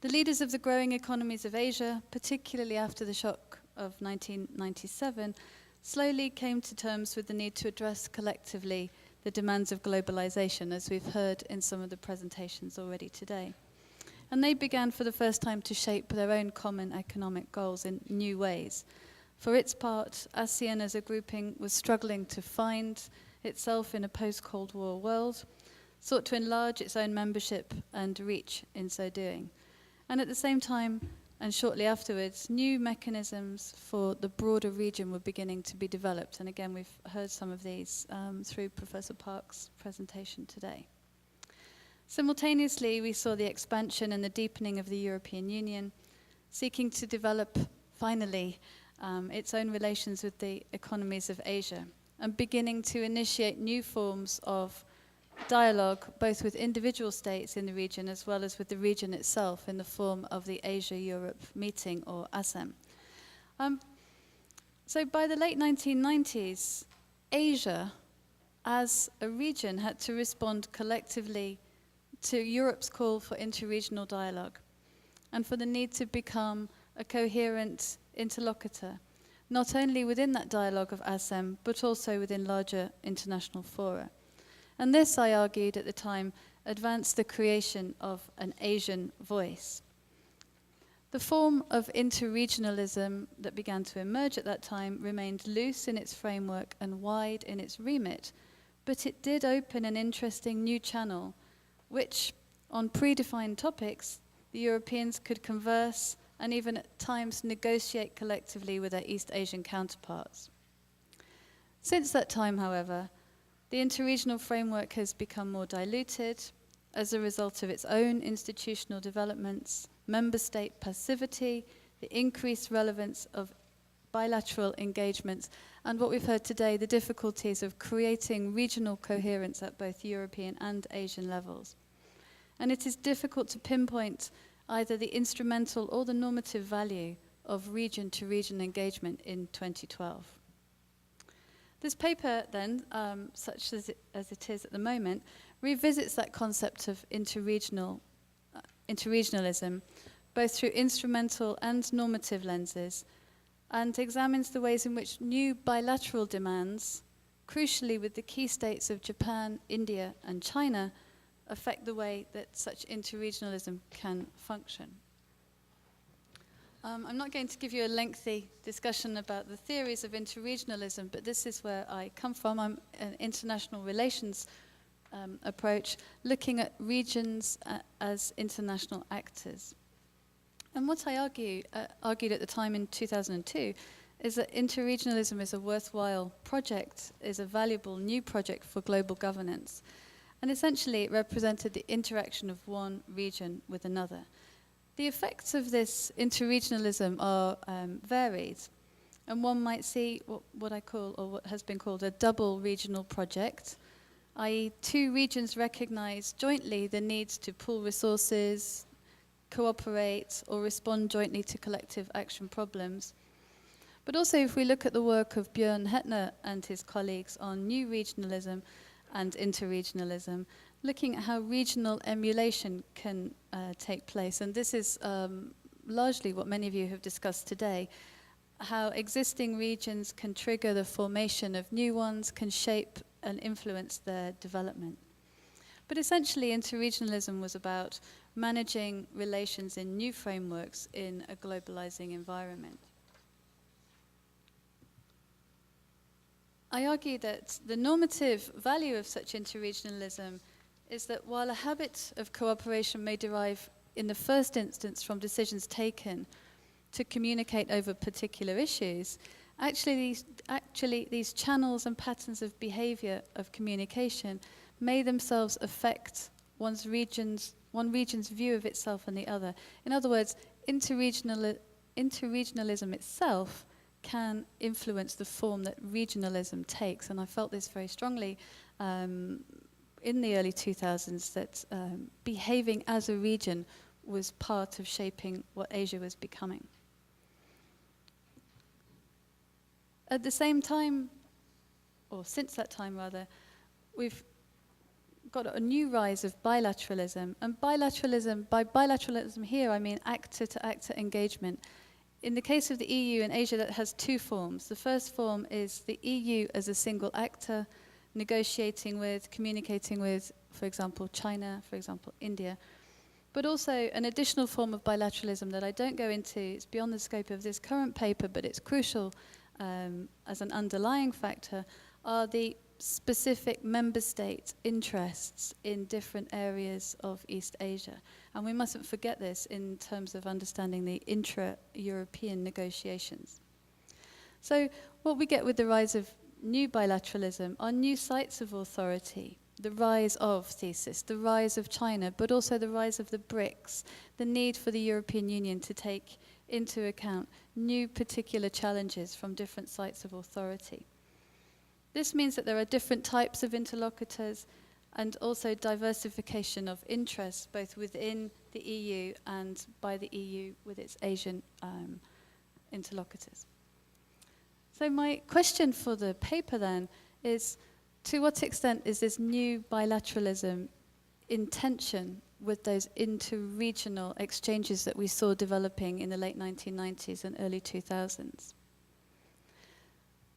The leaders of the growing economies of Asia, particularly after the shock of 1997, slowly came to terms with the need to address collectively the demands of globalization, as we've heard in some of the presentations already today. And they began for the first time to shape their own common economic goals in new ways. For its part, ASEAN as a grouping was struggling to find itself in a post-Cold War world, sought to enlarge its own membership and reach in so doing. And at the same time, and shortly afterwards, new mechanisms for the broader region were beginning to be developed. And again, we've heard some of these through Professor Park's presentation today. Simultaneously, we saw the expansion and the deepening of the European Union, seeking to develop, finally, its own relations with the economies of Asia, and beginning to initiate new forms of dialogue, both with individual states in the region as well as with the region itself in the form of the Asia-Europe meeting, or ASEM. So by the late 1990s, Asia as a region had to respond collectively to Europe's call for interregional dialogue and for the need to become a coherent interlocutor, not only within that dialogue of ASEM, but also within larger international fora. And this, I argued at the time, advanced the creation of an Asian voice. The form of interregionalism that began to emerge at that time remained loose in its framework and wide in its remit, but it did open an interesting new channel, which, on predefined topics, the Europeans could converse and even at times negotiate collectively with their East Asian counterparts. Since that time, however, the interregional framework has become more diluted as a result of its own institutional developments, member state passivity, the increased relevance of bilateral engagements, and what we've heard today, the difficulties of creating regional coherence at both European and Asian levels. And it is difficult to pinpoint either the instrumental or the normative value of region-to-region engagement in 2012. This paper, then, such as it is at the moment, revisits that concept of interregionalism, both through instrumental and normative lenses, and examines the ways in which new bilateral demands, crucially with the key states of Japan, India, and China, affect the way that such interregionalism can function. I'm not going to give you a lengthy discussion about the theories of interregionalism, but this is where I come from. I'm an international relations approach, looking at regions as international actors. And what I argued at the time in 2002 is that interregionalism is a worthwhile project, is a valuable new project for global governance. And essentially it represented the interaction of one region with another. The effects of this interregionalism are varied, and one might see what I call, or what has been called, a double regional project, i.e. two regions recognize jointly the needs to pool resources, cooperate, or respond jointly to collective action problems. But also if we look at the work of Björn Hettner and his colleagues on new regionalism and interregionalism, looking at how regional emulation can take place. And this is largely what many of you have discussed today, how existing regions can trigger the formation of new ones, can shape and influence their development. But essentially, interregionalism was about managing relations in new frameworks in a globalizing environment. I argue that the normative value of such interregionalism is that while a habit of cooperation may derive in the first instance from decisions taken to communicate over particular issues, actually these channels and patterns of behavior of communication may themselves affect one region's view of itself and the other. In other words, interregionalism itself can influence the form that regionalism takes. And I felt this very strongly in the early 2000s, that behaving as a region was part of shaping what Asia was becoming. At the same time, or since that time rather, we've got a new rise of bilateralism. And bilateralism, by bilateralism here I mean actor-to-actor engagement. In the case of the EU and Asia, that has two forms. The first form is the EU as a single actor, negotiating with, communicating with, for example, China, for example, India. But also an additional form of bilateralism that I don't go into, it's beyond the scope of this current paper, but it's crucial as an underlying factor, are the specific member state interests in different areas of East Asia. And we mustn't forget this in terms of understanding the intra-European negotiations. So what we get with the rise of new bilateralism are new sites of authority, the rise of thesis, the rise of China, but also the rise of the BRICS, the need for the European Union to take into account new particular challenges from different sites of authority. This means that there are different types of interlocutors and also diversification of interests, both within the EU and by the EU with its Asian interlocutors. So my question for the paper then is, to what extent is this new bilateralism in tension with those inter-regional exchanges that we saw developing in the late 1990s and early 2000s?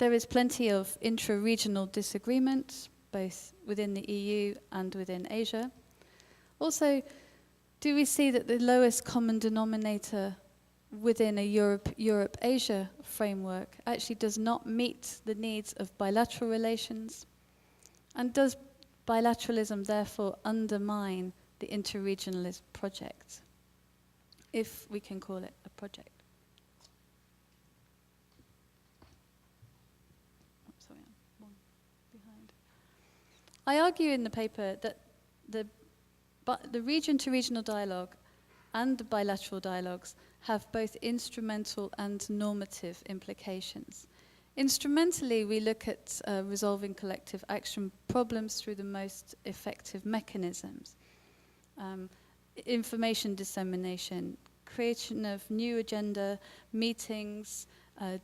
There is plenty of intra-regional disagreement, both within the EU and within Asia. Also, do we see that the lowest common denominator within a Europe-Asia framework actually does not meet the needs of bilateral relations? And does bilateralism therefore undermine the interregionalist project, if we can call it a project? Oh, sorry, I'm one behind. I argue in the paper that the region-to-regional dialogue and the bilateral dialogues have both instrumental and normative implications. Instrumentally, we look at resolving collective action problems through the most effective mechanisms. Information dissemination, creation of new agenda, meetings,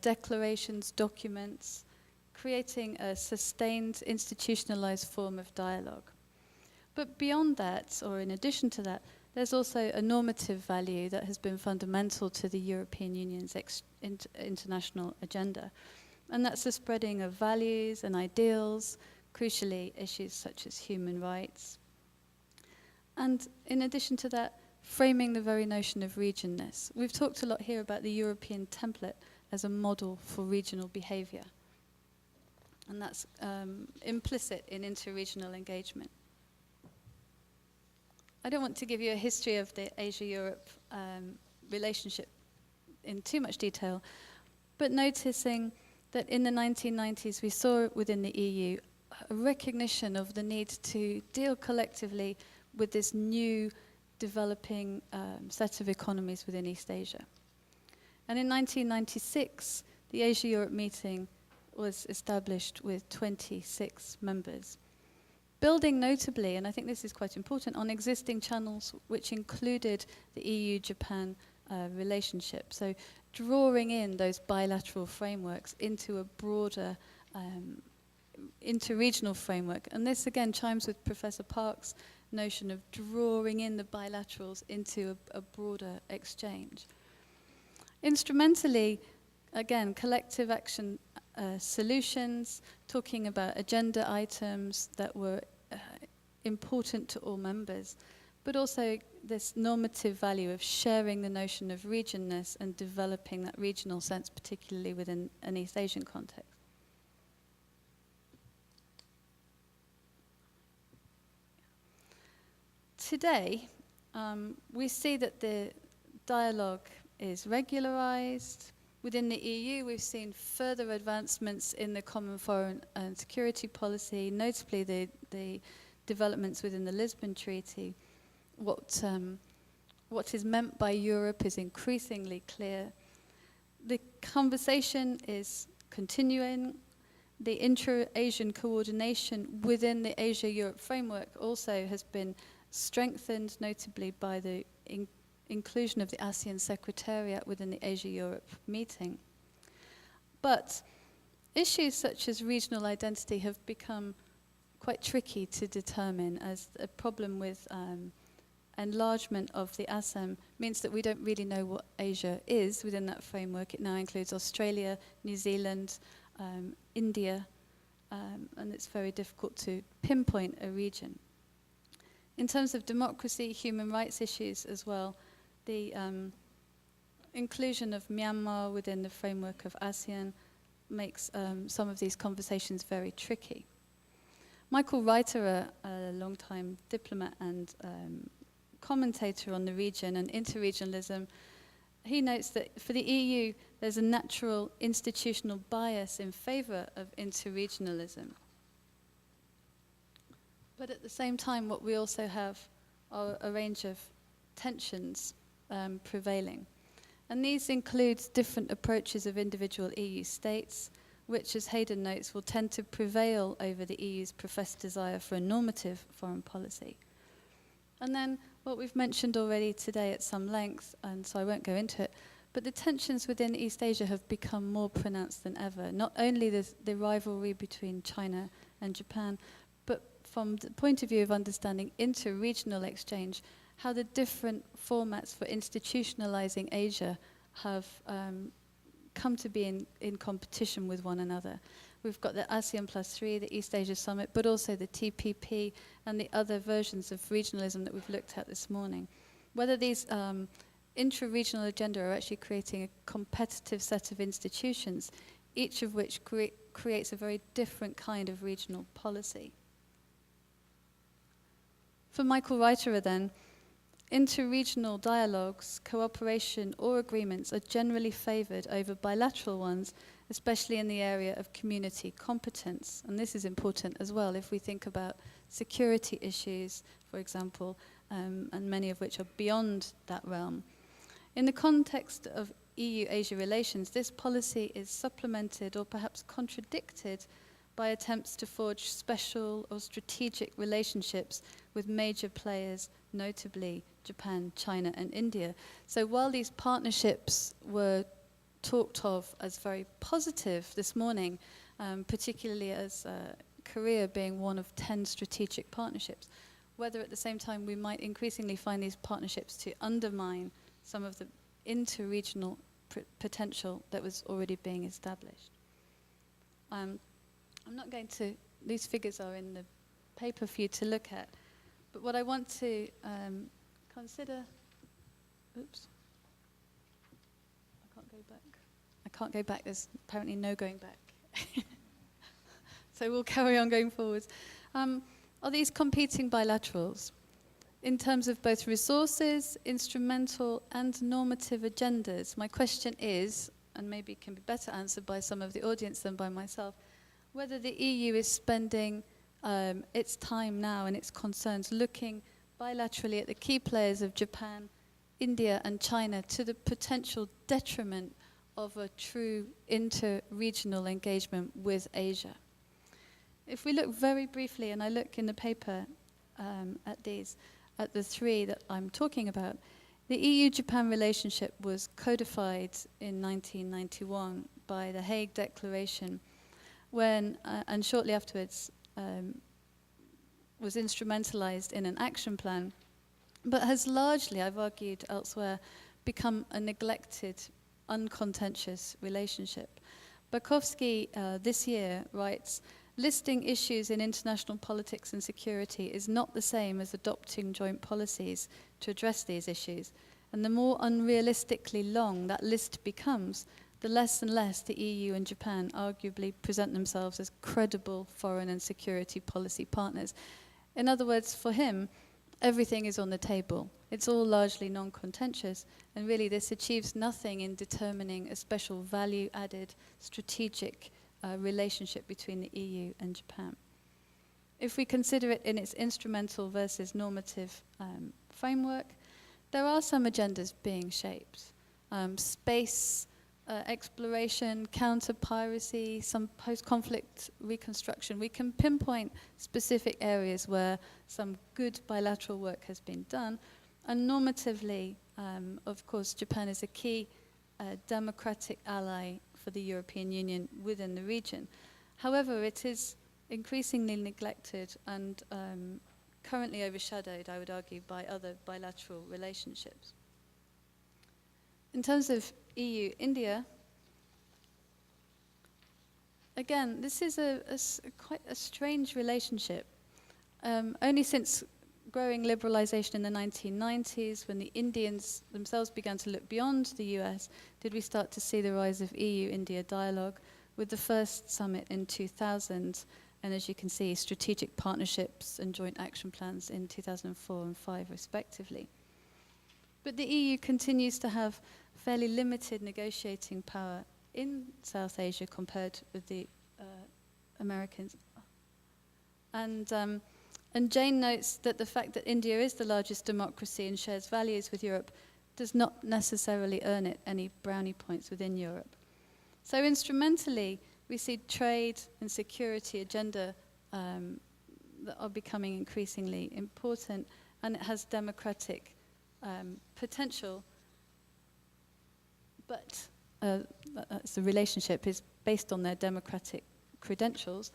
declarations, documents, creating a sustained institutionalized form of dialogue. But beyond that, or in addition to that, there's also a normative value that has been fundamental to the European Union's international agenda. And that's the spreading of values and ideals, crucially issues such as human rights. And in addition to that, framing the very notion of regionness. We've talked a lot here about the European template as a model for regional behavior. And that's implicit in interregional engagement. I don't want to give you a history of the Asia-Europe relationship in too much detail, but noticing that in the 1990s we saw within the EU a recognition of the need to deal collectively with this new developing set of economies within East Asia. And in 1996, the Asia-Europe meeting was established with 26 members, building notably, and I think this is quite important, on existing channels which included the EU-Japan relationship. So drawing in those bilateral frameworks into a broader interregional framework. And this again chimes with Professor Park's notion of drawing in the bilaterals into a broader exchange. Instrumentally, again, collective action solutions, talking about agenda items that were important to all members, but also this normative value of sharing the notion of regionness and developing that regional sense, particularly within an East Asian context. Today, we see that the dialogue is regularized. Within the EU, we've seen further advancements in the common foreign and security policy, notably the developments within the Lisbon Treaty. What is meant by Europe is increasingly clear. The conversation is continuing. The intra-Asian coordination within the Asia-Europe framework also has been strengthened, notably by the inclusion of the ASEAN Secretariat within the Asia-Europe meeting. But issues such as regional identity have become quite tricky to determine, as a problem with enlargement of the ASEAN means that we don't really know what Asia is within that framework. It now includes Australia, New Zealand, India, and it's very difficult to pinpoint a region. In terms of democracy, human rights issues as well, the inclusion of Myanmar within the framework of ASEAN makes some of these conversations very tricky. Michael Reiter, a long-time diplomat and commentator on the region and interregionalism, he notes that for the EU, there's a natural institutional bias in favor of interregionalism. But at the same time, what we also have are a range of tensions prevailing. And these include different approaches of individual EU states, which, as Hayden notes, will tend to prevail over the EU's professed desire for a normative foreign policy. And then what we've mentioned already today at some length, and so I won't go into it, but the tensions within East Asia have become more pronounced than ever. Not only the rivalry between China and Japan, but from the point of view of understanding inter-regional exchange, how the different formats for institutionalizing Asia have come to be in competition with one another. We've got the ASEAN +3, the East Asia Summit, but also the TPP and the other versions of regionalism that we've looked at this morning. Whether these intra-regional agenda are actually creating a competitive set of institutions, each of which creates a very different kind of regional policy. For Michael Reiterer then, inter-regional dialogues, cooperation or agreements are generally favoured over bilateral ones, especially in the area of community competence. And this is important as well if we think about security issues, for example, and many of which are beyond that realm. In the context of EU-Asia relations, this policy is supplemented or perhaps contradicted by attempts to forge special or strategic relationships with major players, notably Japan, China, and India. So while these partnerships were talked of as very positive this morning, particularly as Korea being one of 10 strategic partnerships, whether at the same time we might increasingly find these partnerships to undermine some of the inter-regional potential that was already being established. I'm not going to, these figures are in the paper for you to look at, but what I want to consider, oops, I can't go back. I can't go back, there's apparently no going back. So we'll carry on going forwards. Are these competing bilaterals in terms of both resources, instrumental and normative agendas? My question is, and maybe it can be better answered by some of the audience than by myself, whether the EU is spending its time now and its concerns looking bilaterally at the key players of Japan, India and China to the potential detriment of a true inter-regional engagement with Asia. If we look very briefly, and I look in the paper at the three that I'm talking about, the EU-Japan relationship was codified in 1991 by the Hague Declaration, when, and shortly afterwards, was instrumentalized in an action plan, but has largely, I've argued elsewhere, become a neglected, uncontentious relationship. Bakowski this year writes, listing issues in international politics and security is not the same as adopting joint policies to address these issues. And the more unrealistically long that list becomes, the less and less the EU and Japan arguably present themselves as credible foreign and security policy partners. In other words, for him, everything is on the table. It's all largely non-contentious, and really this achieves nothing in determining a special value-added strategic relationship between the EU and Japan. If we consider it in its instrumental versus normative framework, there are some agendas being shaped. Space exploration, counter-piracy, some post-conflict reconstruction. We can pinpoint specific areas where some good bilateral work has been done. And normatively, of course, Japan is a key democratic ally for the European Union within the region. However, it is increasingly neglected and currently overshadowed, I would argue, by other bilateral relationships. In terms of EU-India, again, this is quite a strange relationship. Only since growing liberalization in the 1990s, when the Indians themselves began to look beyond the US, did we start to see the rise of EU-India dialogue, with the first summit in 2000, and as you can see, strategic partnerships and joint action plans in 2004 and 2005 respectively. But the EU continues to have fairly limited negotiating power in South Asia compared with the Americans. And Jane notes that the fact that India is the largest democracy and shares values with Europe does not necessarily earn it any brownie points within Europe. So instrumentally, we see trade and security agenda that are becoming increasingly important, and it has democratic potential, but the relationship is based on their democratic credentials.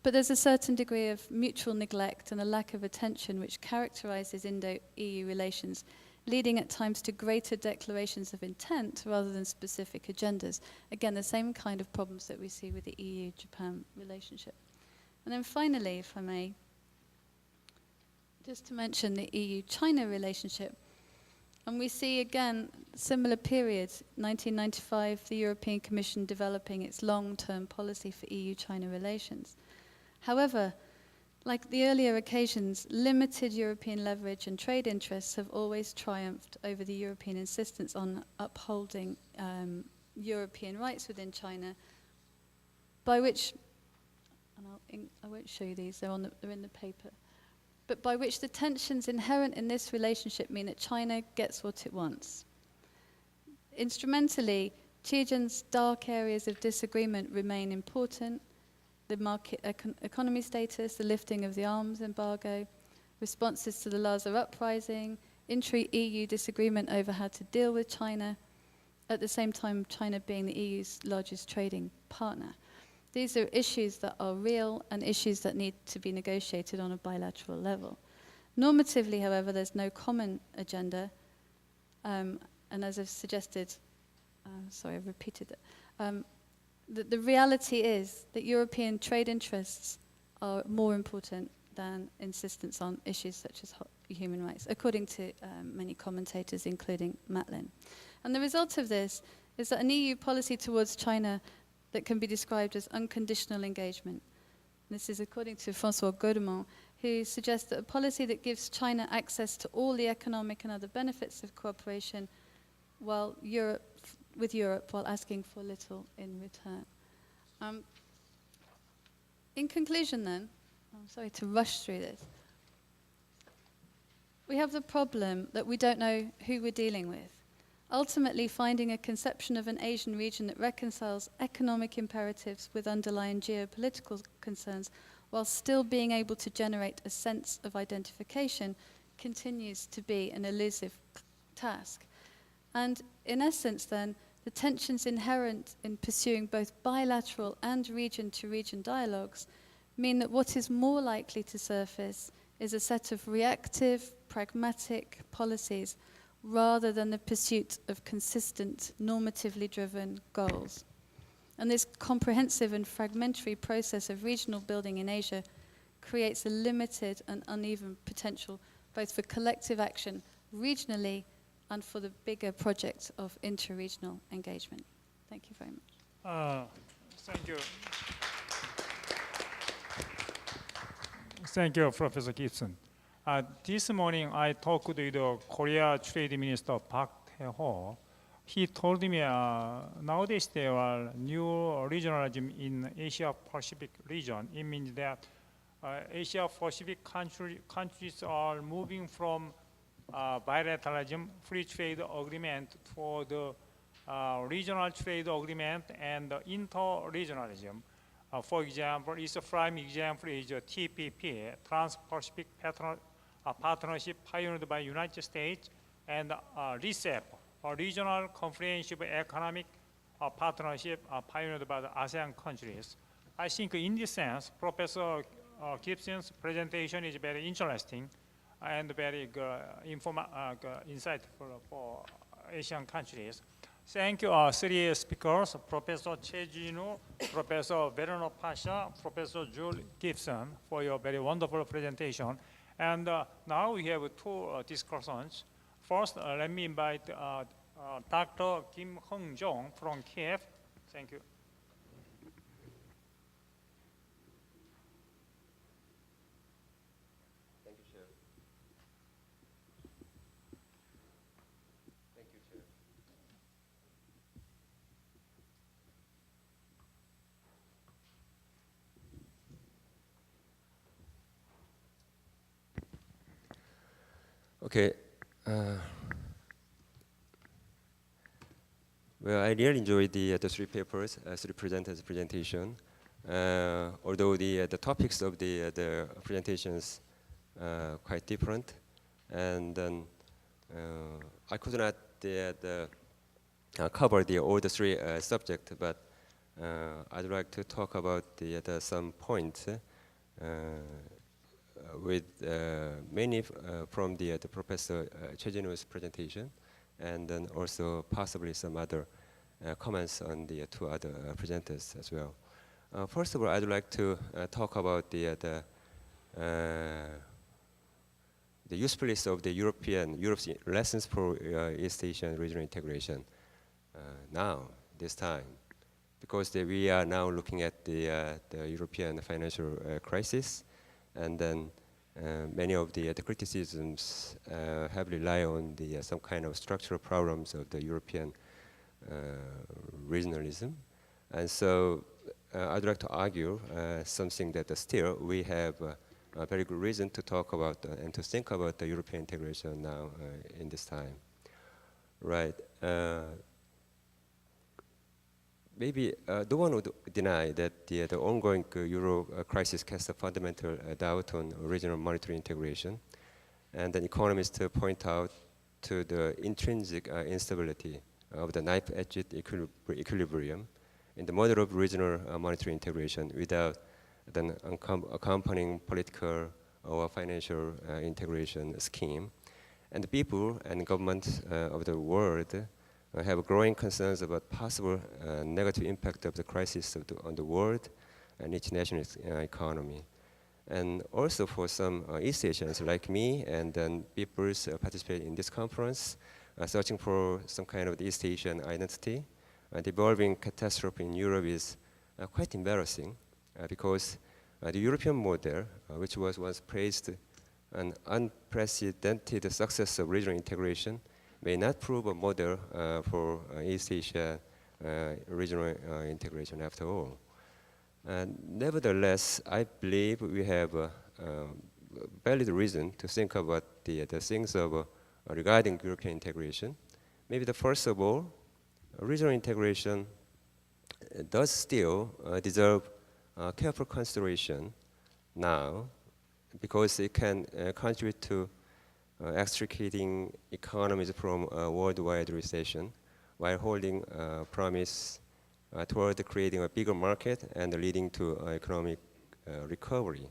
But there's a certain degree of mutual neglect and a lack of attention which characterizes Indo-EU relations leading at times to greater declarations of intent rather than specific agendas. Again, the same kind of problems that we see with the EU-Japan relationship. And then finally, if I may, just to mention the EU-China relationship. And we see, again, similar periods, 1995, the European Commission developing its long-term policy for EU-China relations. However, like the earlier occasions, limited European leverage and trade interests have always triumphed over the European insistence on upholding European rights within China, by which, and I won't show you these, they're in the paper, but by which the tensions inherent in this relationship mean that China gets what it wants. Instrumentally, Xi dark areas of disagreement remain important: the market economy status, the lifting of the arms embargo, responses to the Lhasa uprising, intra-EU disagreement over how to deal with China, at the same time China being the EU's largest trading partner. These are issues that are real and issues that need to be negotiated on a bilateral level. Normatively, however, there's no common agenda, and as I've suggested, sorry, I've repeated it, the reality is that European trade interests are more important than insistence on issues such as human rights, according to many commentators, including Matlin. And the result of this is that an EU policy towards China that can be described as unconditional engagement. This is according to François Gaudemont, who suggests that a policy that gives China access to all the economic and other benefits of cooperation with Europe while asking for little in return. In conclusion then, I'm sorry to rush through this, we have the problem that we don't know who we're dealing with. Ultimately, finding a conception of an Asian region that reconciles economic imperatives with underlying geopolitical concerns while still being able to generate a sense of identification continues to be an elusive task. And in essence then, the tensions inherent in pursuing both bilateral and region-to-region dialogues mean that what is more likely to surface is a set of reactive, pragmatic policies rather than the pursuit of consistent, normatively driven goals. And this comprehensive and fragmentary process of regional building in Asia creates a limited and uneven potential both for collective action regionally and for the bigger project of inter-regional engagement. Thank you very much. Thank you. Thank you, Professor Gibson. This morning, I talked with the Korea Trade Minister Park Tae-ho. He told me nowadays there are new regionalism in Asia-Pacific region. It means that Asia-Pacific countries are moving from bilateralism, free trade agreement for the regional trade agreement and inter-regionalism. For example, its prime example is TPP, Trans-Pacific Partnership pioneered by United States, and RCEP, a regional comprehensive economic partnership pioneered by the ASEAN countries. I think in this sense, Professor Gibson's presentation is very interesting and very insightful for Asian countries. Thank you, three speakers, Professor Che Jinu, Professor Verona Pasha, Professor Jules Gibson, for your very wonderful presentation. And now we have two discussions. First, let me invite Dr. Kim Hung-jong from Kiev. Thank you. Thank you, Chair. Thank you, Chair. Okay. Well, I really enjoyed the three papers, three presenters' presentation. Although the topics of the presentations quite different, and then I could not cover all the three subjects, but I'd like to talk about some points with many from the Professor Chejino's presentation, and then also possibly some other comments on the two other presenters as well. First of all, I'd like to talk about the usefulness of the Europe's lessons for East Asian regional integration now, this time, because we are now looking at the European financial crisis, and then many of the criticisms have relied on some kind of structural problems of the European regionalism. And so I'd like to argue something that still we have a very good reason to talk about and to think about the European integration now in this time. Right. Maybe no one would deny that the ongoing Euro crisis casts a fundamental doubt on regional monetary integration, and then economists point out to the intrinsic instability of the knife-edged equilibrium in the model of regional monetary integration without an accompanying political or financial integration scheme. And the people and governments of the world have growing concerns about possible negative impact of the crisis on the world and each nation's economy. And also for some East Asians like me and then people participating in this conference, searching for some kind of East Asian identity, the evolving catastrophe in Europe is quite embarrassing because the European model, which was once praised an unprecedented success of regional integration, may not prove a model for East Asia regional integration after all. Nevertheless, I believe we have a valid reason to think about the things of regarding European integration. Maybe the first of all, regional integration does still deserve careful consideration now because it can contribute to extricating economies from a worldwide recession while holding promise toward creating a bigger market and leading to economic recovery.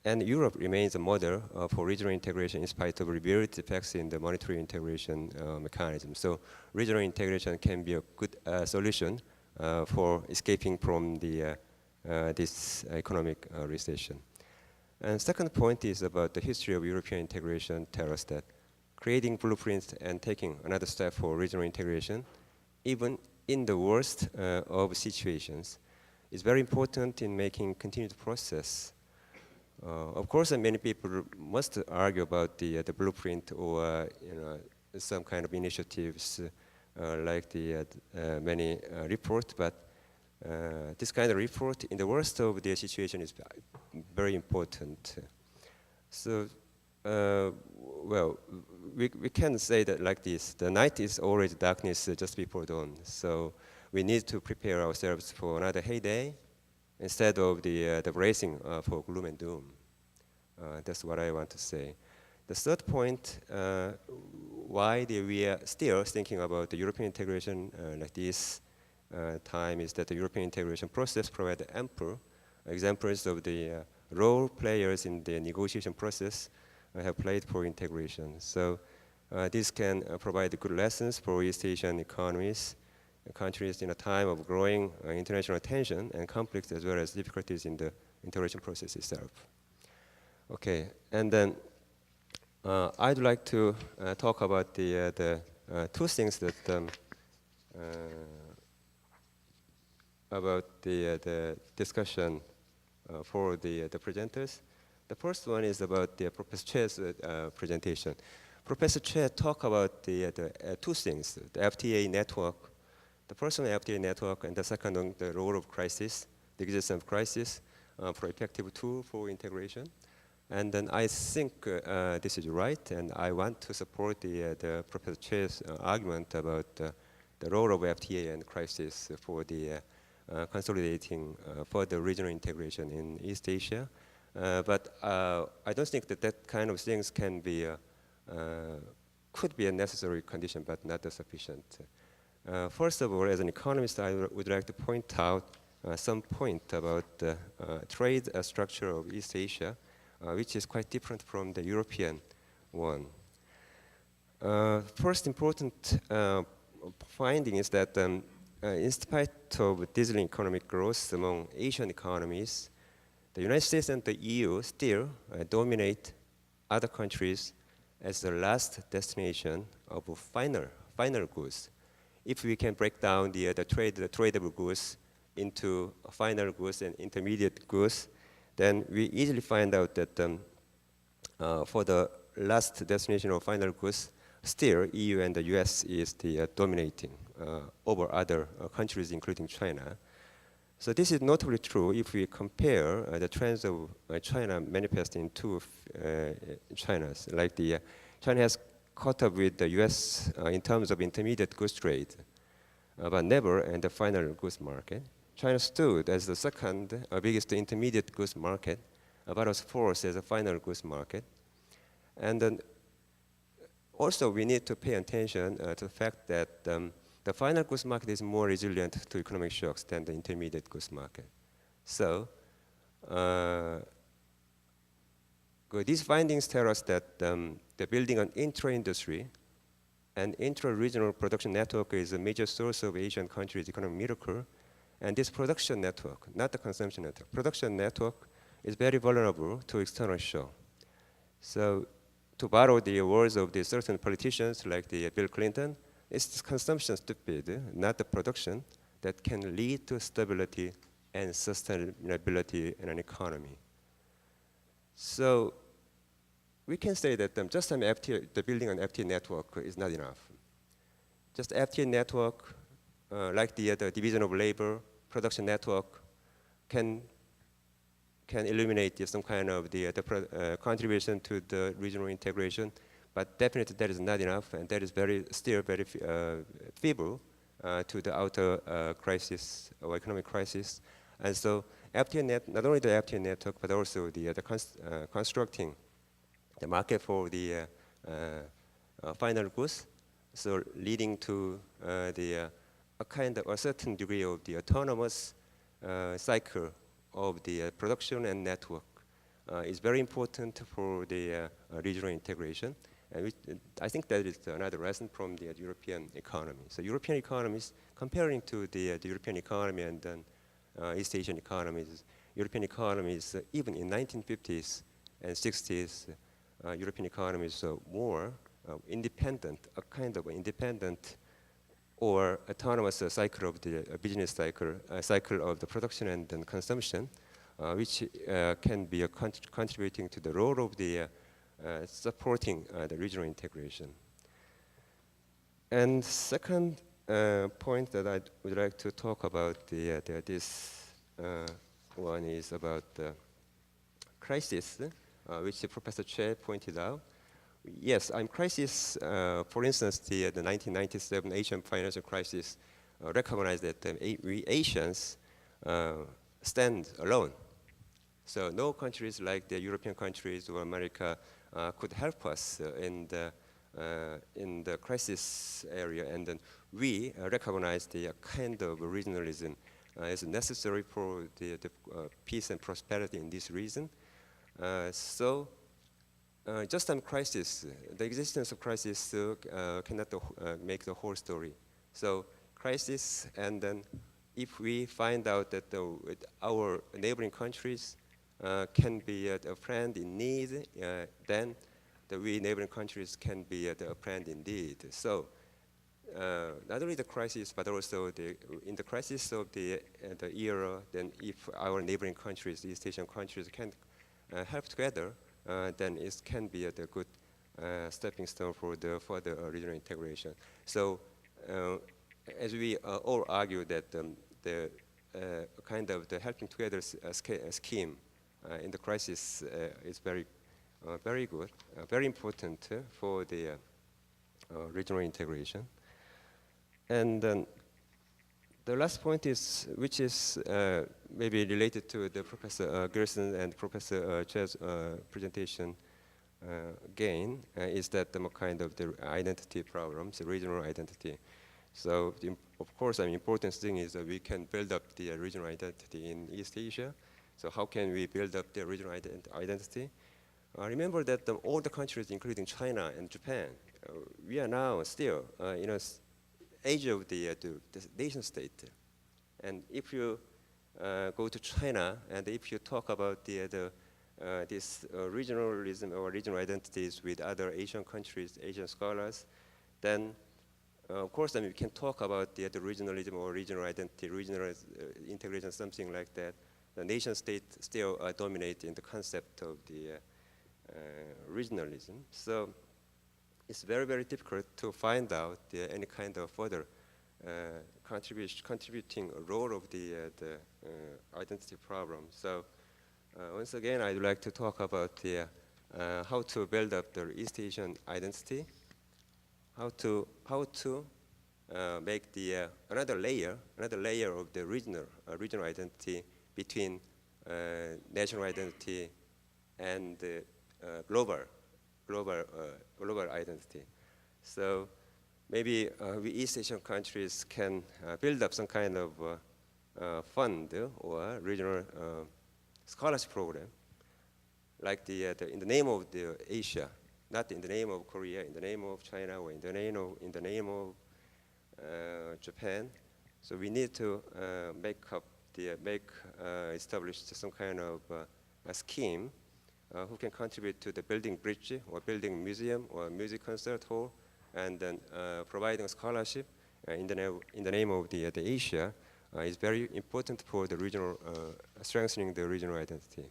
And Europe remains a model for regional integration in spite of revealed defects in the monetary integration mechanism. So regional integration can be a good solution for escaping from this economic recession. And second point is about the history of European integration tells us that creating blueprints and taking another step for regional integration, even in the worst of situations, is very important in making continued process. Of course, many people must argue about the blueprint or some kind of initiatives like the many reports, but this kind of report in the worst of the situation is very important. So, well, we can say that like this: the night is already darkness just before dawn. So we need to prepare ourselves for another heyday instead of the bracing for gloom and doom. That's what I want to say. The third point, why we are still thinking about the European integration like this time is that the European integration process provides ample examples of the role players in the negotiation process have played for integration. So this can provide good lessons for East Asian economies, countries in a time of growing international tension and conflicts as well as difficulties in the integration process itself. Okay, and then I'd like to talk about the two things that about the discussion for the presenters. The first one is about the Professor Che's presentation. Professor Che talked about the two things: the FTA network. The first one, FTA network, and the second one, the role of crisis, the existence of crisis for effective tool for integration. And then I think this is right, and I want to support the Professor Che's argument about the role of FTA and crisis for the consolidating further regional integration in East Asia. But I don't think that kind of things can be could be a necessary condition, but not sufficient. First of all, as an economist, I would like to point out some point about the trade structure of East Asia, which is quite different from the European one. First important finding is that in spite of dieseling economic growth among Asian economies, the United States and the EU still dominate other countries as the last destination of final goods. If we can break down the tradable goods into final goods and intermediate goods, then we easily find out that for the last destination of final goods, still EU and the US is the dominating over other countries, including China. So this is notably true if we compare the trends of China manifesting in two Chinas. Like China has caught up with the US in terms of intermediate goods trade, but never in the final goods market. China stood as the second biggest intermediate goods market, but was fourth as a final goods market. And then also we need to pay attention to the fact that the final goods market is more resilient to economic shocks than the intermediate goods market. So these findings tell us that the building an intra-industry and intra-regional production network is a major source of Asian countries' economic miracle. And this production network, not the consumption network, production network is very vulnerable to external shock. So to borrow the words of the certain politicians like the Bill Clinton, it's consumption stupid, not the production, that can lead to stability and sustainability in an economy. So we can say that just the building an FTA network is not enough. Just FTA network, like the division of labor, production network, can eliminate some kind of the contribution to the regional integration. But definitely that is not enough, and that is still very feeble to the outer crisis or economic crisis. And so FTA not only the FTA network, but also the constructing the market for the final goods, so leading to a kind of a certain degree of the autonomous cycle of the production and network is very important for the regional integration. And I think that is another lesson from the European economy. So European economies, comparing to the European economy and then East Asian economies, European economies, even in 1950s and 60s, European economies are more independent, a kind of independent or autonomous cycle of the business cycle of the production and then consumption, which can be contributing to the role of the supporting the regional integration. And second point that I would like to talk about this one is about the crisis, which Professor Che pointed out. Yes, crisis, for instance, the 1997 Asian financial crisis recognized that we Asians stand alone. So no countries like the European countries or America could help us in the crisis area, and then we recognize the kind of regionalism is necessary for the peace and prosperity in this region. So just on crisis, the existence of crisis cannot make the whole story. So crisis, and then if we find out that our neighboring countries can be a friend in need, then we neighboring countries can be a friend indeed. So not only the crisis, but also in the crisis of the era, then if our neighboring countries, East Asian countries, can help together, then it can be a good stepping stone for the further regional integration. So as we all argue that the kind of the helping together scheme in the crisis is very good, very important for the regional integration. And then the last point is, which is maybe related to the Professor Gerson and Professor Che's presentation again, is that the kind of the identity problems, the regional identity. So of course, an important thing is that we can build up the regional identity in East Asia, So how can we build up the regional identity? Remember that all the countries, including China and Japan, we are now still in a age of the nation state. And if you go to China, and if you talk about this regionalism or regional identities with other Asian countries, Asian scholars, then of course, I mean, we can talk about the regionalism or regional identity, regional integration, something like that. The nation state still dominate in the concept of the regionalism. So it's very, very difficult to find out any kind of further contributing role of the identity problem. So once again, I'd like to talk about how to build up the East Asian identity, how to make the another layer of the regional identity between national identity and global identity. So maybe we East Asian countries can build up some kind of fund or regional scholarship program, like in the name of the Asia, not in the name of Korea, in the name of China, or in the name of Japan. So we need to establish some kind of a scheme who can contribute to the building bridge or building museum or music concert hall, and then providing a scholarship in the name of the Asia is very important for the regional strengthening the regional identity.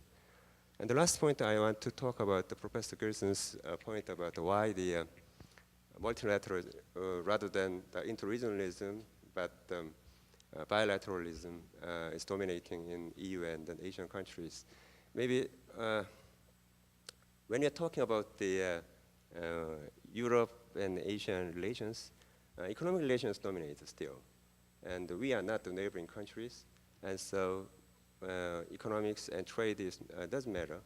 And the last point I want to talk about Professor Gerson's point about why the multilateral rather than the interregionalism, but bilateralism is dominating in EU and the Asian countries. Maybe when you're talking about the Europe and Asian relations, economic relations dominate still. And we are not the neighboring countries, and so economics and trade doesn't matter,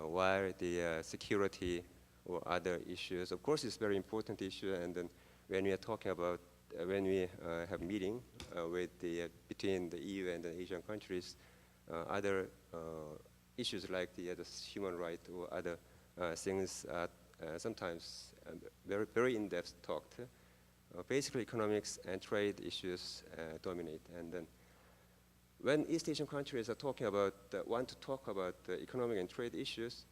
while the security or other issues, of course, it's a very important issue. And then when we are talking about, when we have meeting between the EU and the Asian countries, other issues like the human rights or other things are sometimes very, very in-depth talked. Basically, economics and trade issues dominate. And then when East Asian countries are talking about, want to talk about economic and trade issues,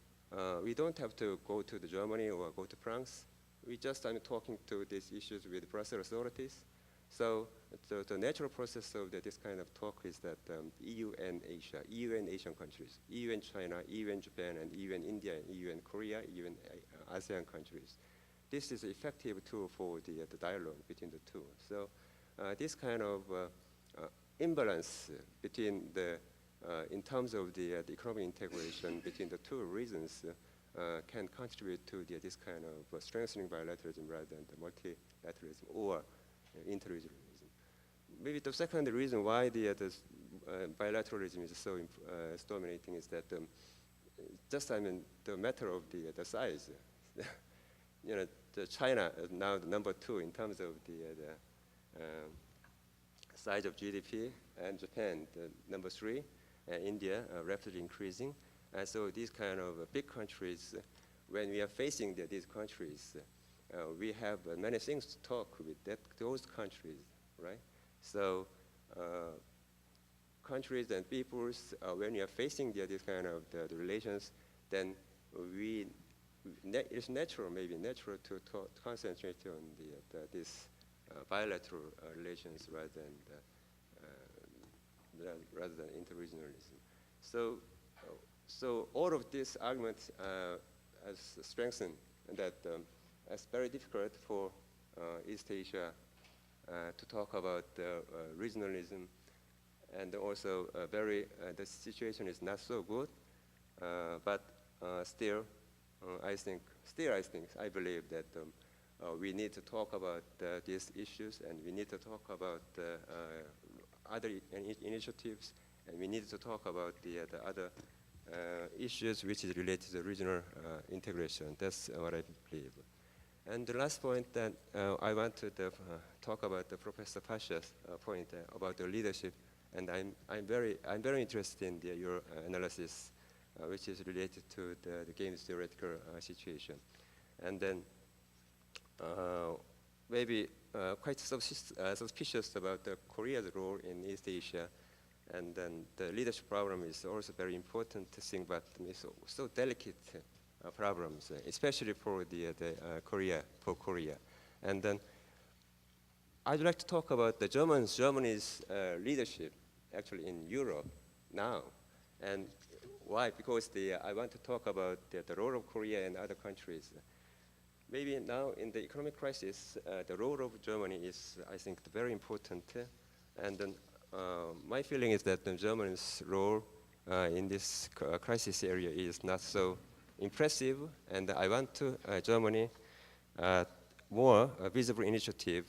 we don't have to go to Germany or go to France. We just are talking to these issues with Brussels authorities. So the natural process of this kind of talk is that EU and Asia, EU and Asian countries, EU and China, EU and Japan, and EU and India, EU and Korea, EU and ASEAN countries. This is an effective tool for the dialogue between the two. So this kind of imbalance between in terms of the economic integration between the two regions can contribute to this kind of strengthening bilateralism rather than the multilateralism or interregionalism. Maybe the second reason why the bilateralism is so dominating is that just the matter of the size. China is now the number 2 in terms of the size of GDP, and Japan the number 3, and India rapidly increasing. And so these kind of big countries, when we are facing these countries, we have many things to talk with those countries, right? So countries and peoples, when we are facing this kind of the relations, then it's maybe natural to concentrate on this bilateral relations rather than interregionalism. So all of these arguments has strengthened that it's very difficult for East Asia to talk about regionalism, and also the situation is not so good, but still I believe that we need to talk about these issues, and we need to talk about other initiatives, and we need to talk about the other issues which is related to regional integration. That's what I believe. And the last point that I want to talk about Professor Pasha's point about the leadership And I'm very interested in your analysis, which is related to the games theoretical situation. And then maybe quite suspicious about Korea's role in East Asia. And then the leadership problem is also very important thing, but it's so delicate problems, especially for Korea. And then I'd like to talk about the Germany's leadership actually in Europe now. And why? Because I want to talk about the role of Korea and other countries. Maybe now in the economic crisis, the role of Germany is, I think, very important. And then my feeling is that the Germany's role in this crisis area is not so impressive, and I want to Germany more visible initiative,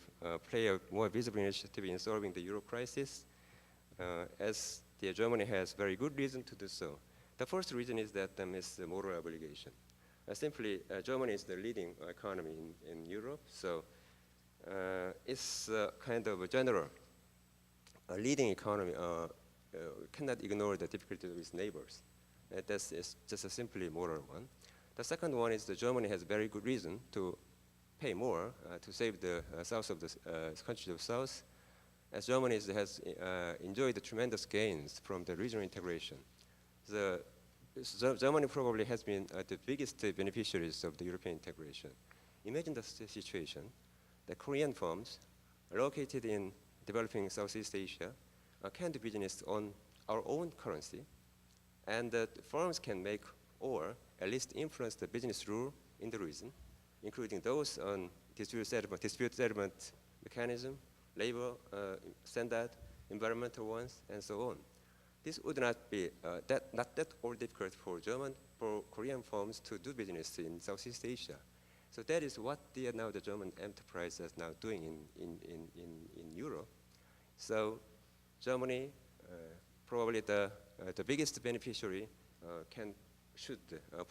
play a more visible initiative in solving the Euro crisis, as Germany has very good reason to do so. The first reason is that it's the moral obligation. Simply, Germany is the leading economy in Europe, so it's kind of a general leading economy cannot ignore the difficulties of its neighbors. That's just a simply moral one. The second one is that Germany has very good reason to pay more to save the south of the countries of south, as Germany has enjoyed the tremendous gains from the regional integration. Germany probably has been the biggest beneficiaries of the European integration. Imagine the situation: the Korean firms located in developing Southeast Asia can do business on our own currency, and the firms can make or at least influence the business rule in the region, including those on dispute settlement mechanism, labor standard, environmental ones, and so on. This would not be not that all difficult for Korean firms to do business in Southeast Asia. So that is what now the German enterprise is now doing in Europe. So Germany, probably the biggest beneficiary, should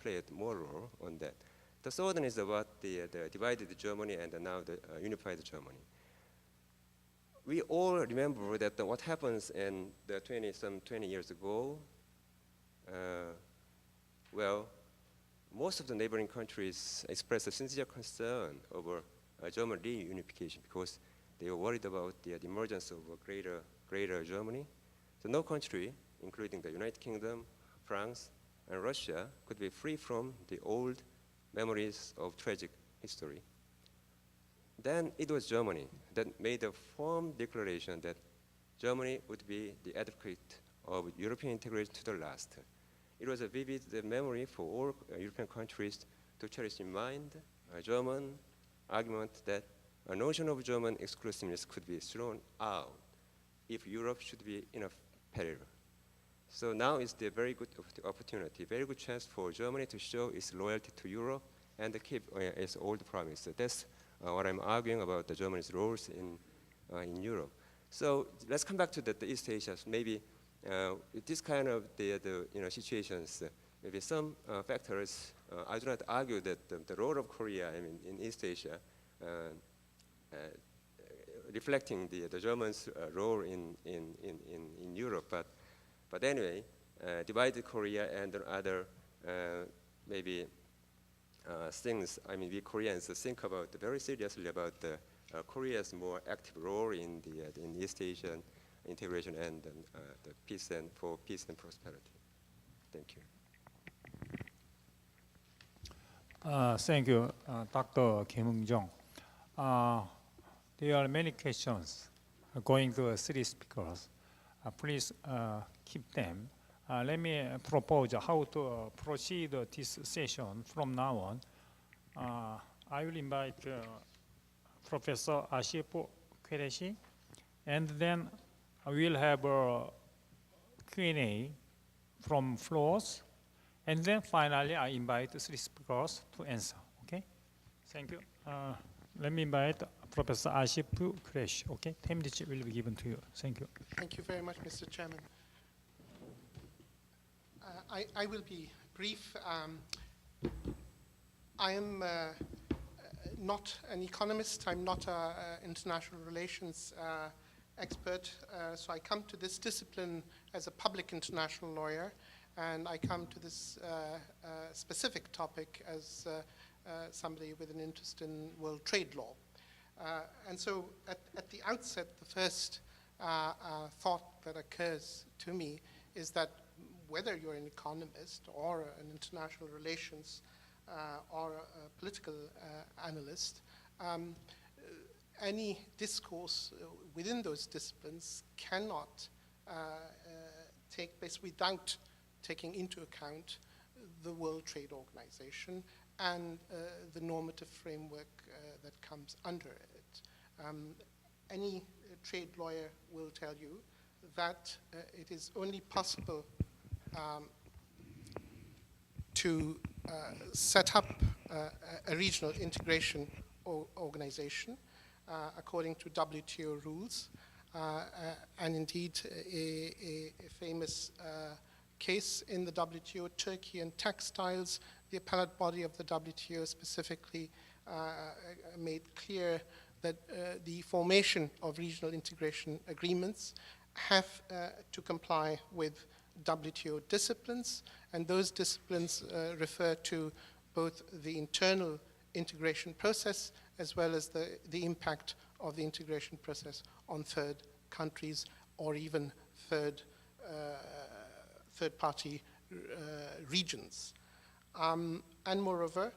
play a more role on that. The third one is about the divided Germany and now the unified Germany. We all remember that what happens in the 20 years ago. Well, most of the neighboring countries expressed a sincere concern over German reunification because they were worried about the emergence of a greater Germany. So no country, including the United Kingdom, France, and Russia, could be free from the old memories of tragic history. Then it was Germany that made a firm declaration that Germany would be the advocate of European integration to the last. It was a vivid memory for all European countries to cherish in mind a German argument that a notion of German exclusiveness could be thrown out if Europe should be in a peril. So now is the very good opportunity, very good chance for Germany to show its loyalty to Europe and to keep its old promise. So that's what I'm arguing about the Germany's roles in Europe. So let's come back to the East Asia. Maybe this kind of situations, maybe some factors. I do not argue that the role of Korea in East Asia, reflecting the Germans' role in Europe, but anyway, divided Korea and other maybe things. I mean, we Koreans think about very seriously about Korea's more active role in East Asian integration and the peace and prosperity. Thank you. Thank you, Dr. Kim Eung-jung. There are many questions going to three speakers. Please keep them. Let me propose how to proceed this session from now on. I will invite Professor Asif Qureshi, and then we'll have a Q&A from floors, and then finally I invite the three speakers to answer. Okay? Thank you. Let me invite Professor Asif Qureshi. Okay? 10 minutes will be given to you. Thank you. Thank you very much, Mr. Chairman. I will be brief. I am not an economist. I'm not an international relations expert. So I come to this discipline as a public international lawyer, and I come to this specific topic as somebody with an interest in world trade law. And so at the outset, the first thought that occurs to me is that whether you're an economist or an international relations or a political analyst, any discourse within those disciplines cannot take place without taking into account the World Trade Organization and the normative framework that comes under it. Any trade lawyer will tell you that it is only possible to set up a regional integration organization according to WTO rules, and indeed a famous case in the WTO, Turkey and textiles. The appellate body of the WTO specifically made clear that the formation of regional integration agreements have to comply with WTO disciplines, and those disciplines refer to both the internal integration process as well as the impact of the integration process on third countries or even third-party regions. And moreover,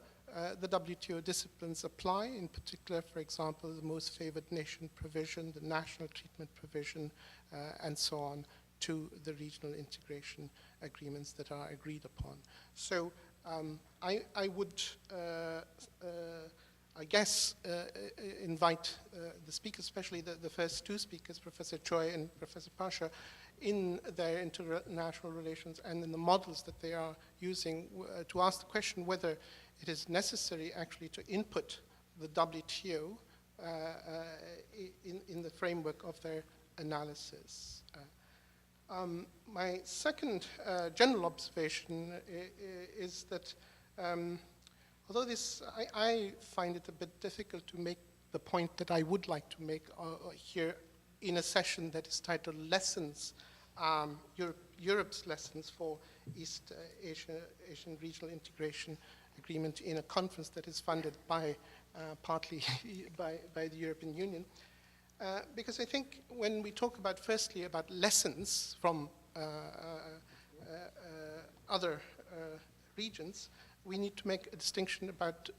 the WTO disciplines apply, in particular, for example, the most favored nation provision, the national treatment provision, and so on, to the regional integration agreements that are agreed upon. So I would, I guess, invite the speakers, especially the first two speakers, Professor Choi and Professor Pasha, in their international relations and in the models that they are using to ask the question whether it is necessary actually to input the WTO in the framework of their analysis. My second general observation is that although this, I find it a bit difficult to make the point that I would like to make here in a session that is titled Lessons, Europe's Lessons for East Asian Regional Integration Agreement, in a conference that is funded by, partly by the European Union. Because I think when we talk about, firstly, about lessons from other regions, we need to make a distinction about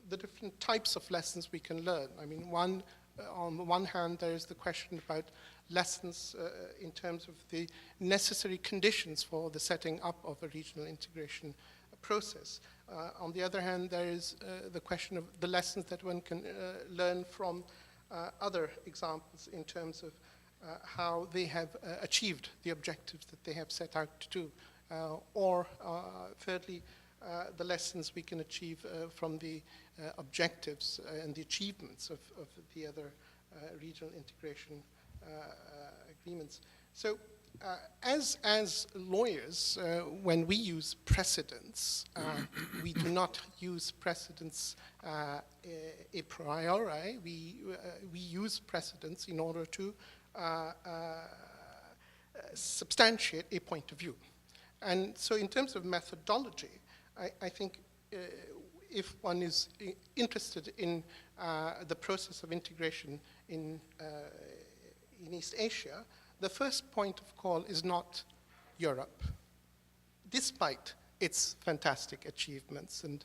the different types of lessons we can learn. I mean, on the one hand, there is the question about lessons in terms of the necessary conditions for the setting up of a regional integration process. On the other hand, there is the question of the lessons that one can learn from other examples in terms of how they have achieved the objectives that they have set out to do. Or thirdly, the lessons we can achieve from the objectives and the achievements of the other regional integration agreements. So as lawyers, when we use precedents, we do not use precedents a priori. We use precedents in order to substantiate a point of view. And so in terms of methodology, I think if one is interested in the process of integration in East Asia, the first point of call is not Europe, despite its fantastic achievements and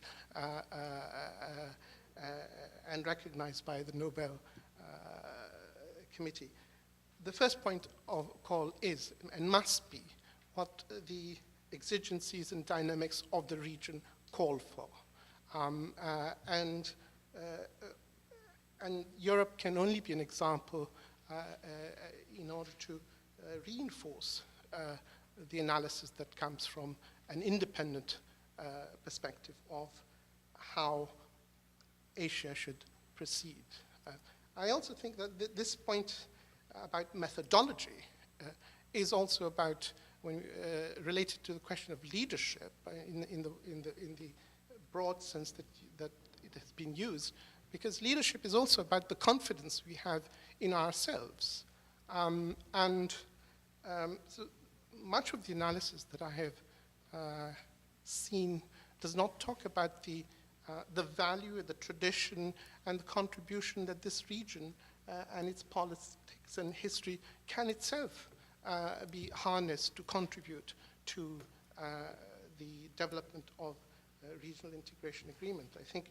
recognized by the Nobel Committee. The first point of call is and must be what the exigencies and dynamics of the region call for. And Europe can only be an example in order to reinforce the analysis that comes from an independent perspective of how Asia should proceed. I also think that this point about methodology is also about related to the question of leadership in the broad sense that it has been used, because leadership is also about the confidence we have in ourselves. So much of the analysis that I have seen does not talk about the value, the tradition, and the contribution that this region and its politics and history can itself be harnessed to contribute to the development of regional integration agreement. I think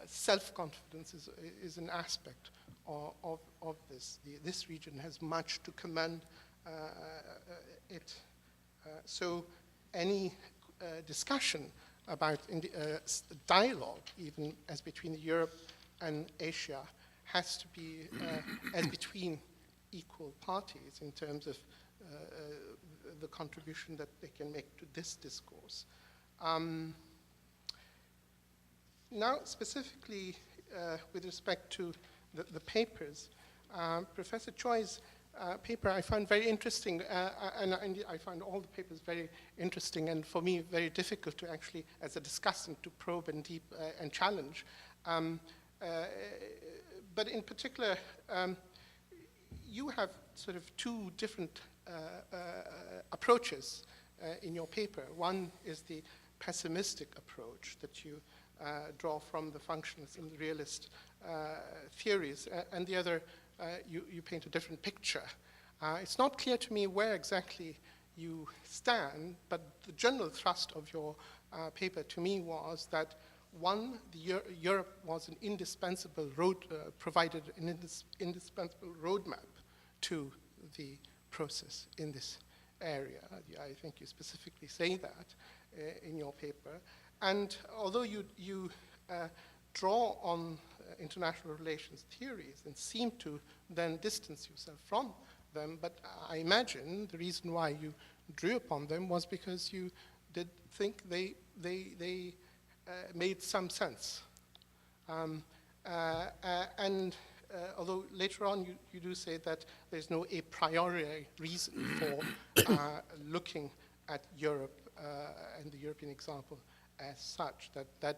self-confidence is an aspect of this. This region has much to commend it. So any discussion about dialogue, even as between Europe and Asia, has to be as between equal parties in terms of the contribution that they can make to this discourse. Now, specifically with respect to the papers, Professor Choi's paper I found very interesting, and I found all the papers very interesting, and for me very difficult to actually, as a discussant, to probe and deep and challenge. But in particular, you have sort of two different approaches in your paper. One is the pessimistic approach that you draw from the functionalist and the realist theories, and the other, you paint a different picture. It's not clear to me where exactly you stand, but the general thrust of your paper to me was that, one, Europe was an indispensable provided an indispensable roadmap to the process in this area. I think you specifically say that in your paper. And although you draw on international relations theories and seem to then distance yourself from them, but I imagine the reason why you drew upon them was because you did think they made some sense. Although later on you do say that there's no a priori reason for looking at Europe and the European example as such, that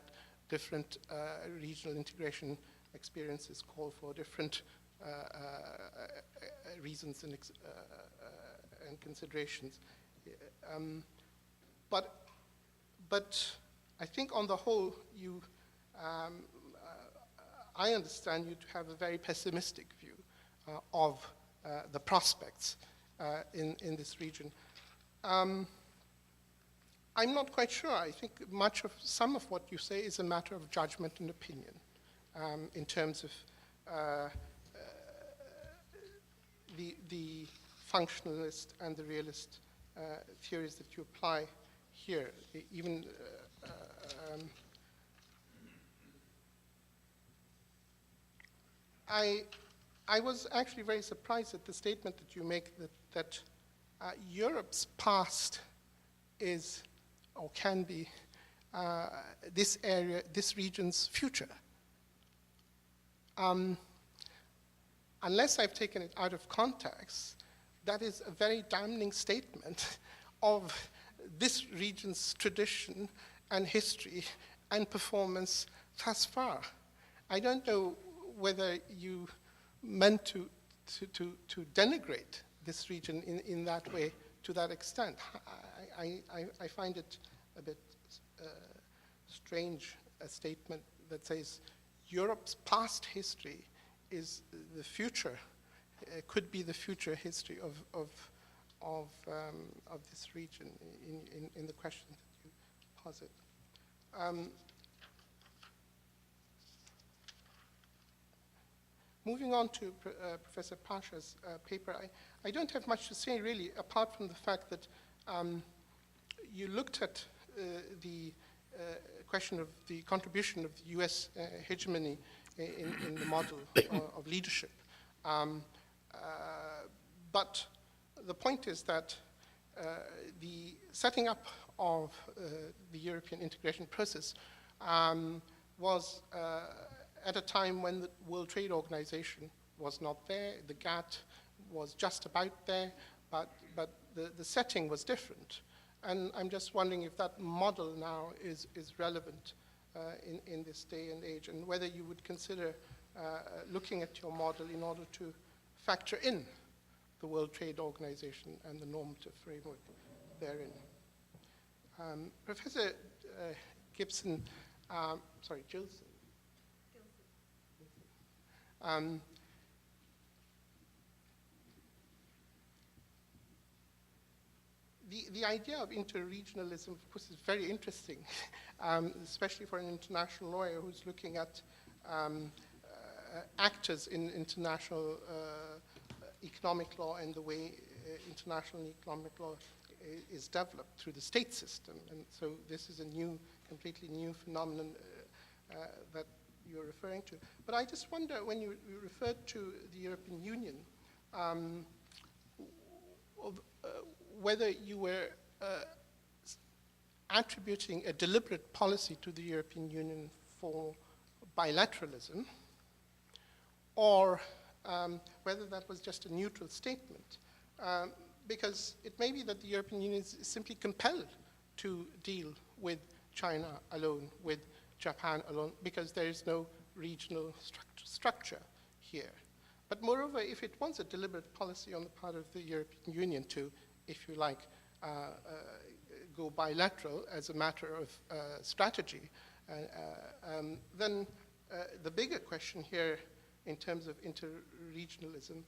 different regional integration experiences call for different reasons and considerations. But I think on the whole, I understand you to have a very pessimistic view of the prospects in this region. I'm not quite sure. I think some of what you say is a matter of judgment and opinion in terms of the functionalist and the realist theories that you apply here. Even I was actually very surprised at the statement that you make that Europe's past is or can be this region's future. Unless I've taken it out of context, that is a very damning statement of this region's tradition and history and performance thus far. I don't know whether you meant to denigrate this region in that way, to that extent. I find it a bit strange, a statement that says Europe's past history is the future, could be the future history of this region in the question that you posit. Moving on to Professor Pasha's paper, I don't have much to say really, apart from the fact that you looked at the question of the contribution of the US hegemony in the model of leadership. But the point is that the setting up of the European integration process was at a time when the World Trade Organization was not there, the GATT was just about there, but the setting was different. And I'm just wondering if that model now is relevant in this day and age, and whether you would consider looking at your model in order to factor in the World Trade Organization and the normative framework therein. Professor Gilson, the idea of interregionalism, of course, is very interesting, especially for an international lawyer who's looking at actors in international economic law and the way international economic law is developed through the state system. And so this is a completely new phenomenon that you're referring to. But I just wonder, when you referred to the European Union, whether you were attributing a deliberate policy to the European Union for bilateralism, or whether that was just a neutral statement. Because it may be that the European Union is simply compelled to deal with China alone, with Japan alone, because there is no regional structure here. But moreover, if it was a deliberate policy on the part of the European Union to, if you like, go bilateral as a matter of strategy, then the bigger question here in terms of interregionalism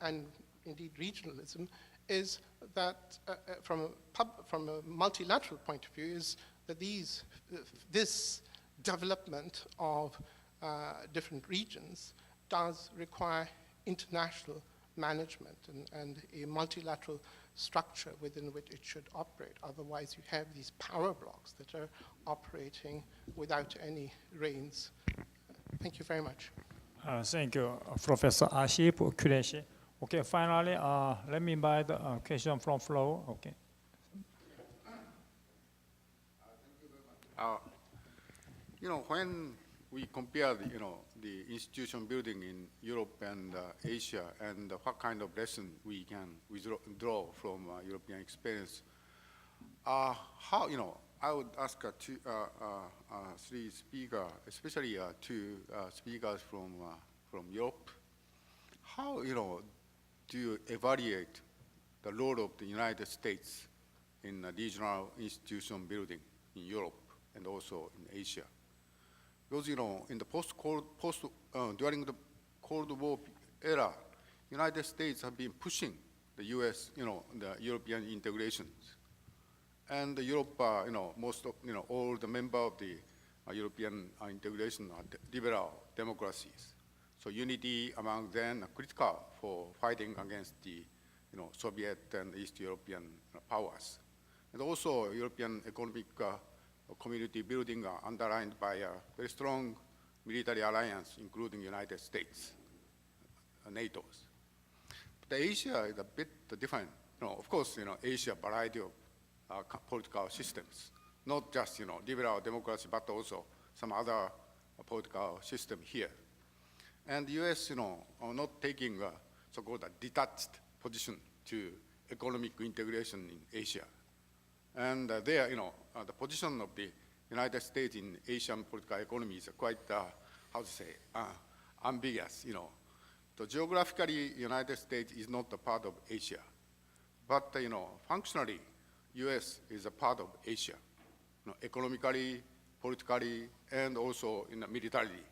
and indeed regionalism is that from a multilateral point of view is that this development of different regions does require international management and a multilateral structure within which it should operate. Otherwise, you have these power blocks that are operating without any reins. Thank you very much. Thank you, Professor Asif Qureshi. Okay, finally, let me invite a question from floor. Okay. When we compare the institution building in Europe and Asia, and what kind of lesson we can draw from European experience, how, I would ask three speakers, especially two speakers from Europe, how, do you evaluate the role of the United States in regional institution building in Europe and also in Asia? Because, in the during the Cold War era, United States have been pushing the US, the European integrations. And Europe, most of, all the members of the European integration are liberal democracies. So unity among them are critical for fighting against the, Soviet and East European powers. And also European economic community building are underlined by a very strong military alliance, including United States, NATO's. But Asia is a bit different. Of course, Asia variety of political systems, not just, liberal democracy, but also some other political system here. And the US, are not taking a so-called detached position to economic integration in Asia. And there, the position of the United States in Asian political economy is quite, how to say, ambiguous. So geographically, United States is not a part of Asia, but functionally, U.S. is a part of Asia, economically, politically, and also militarily.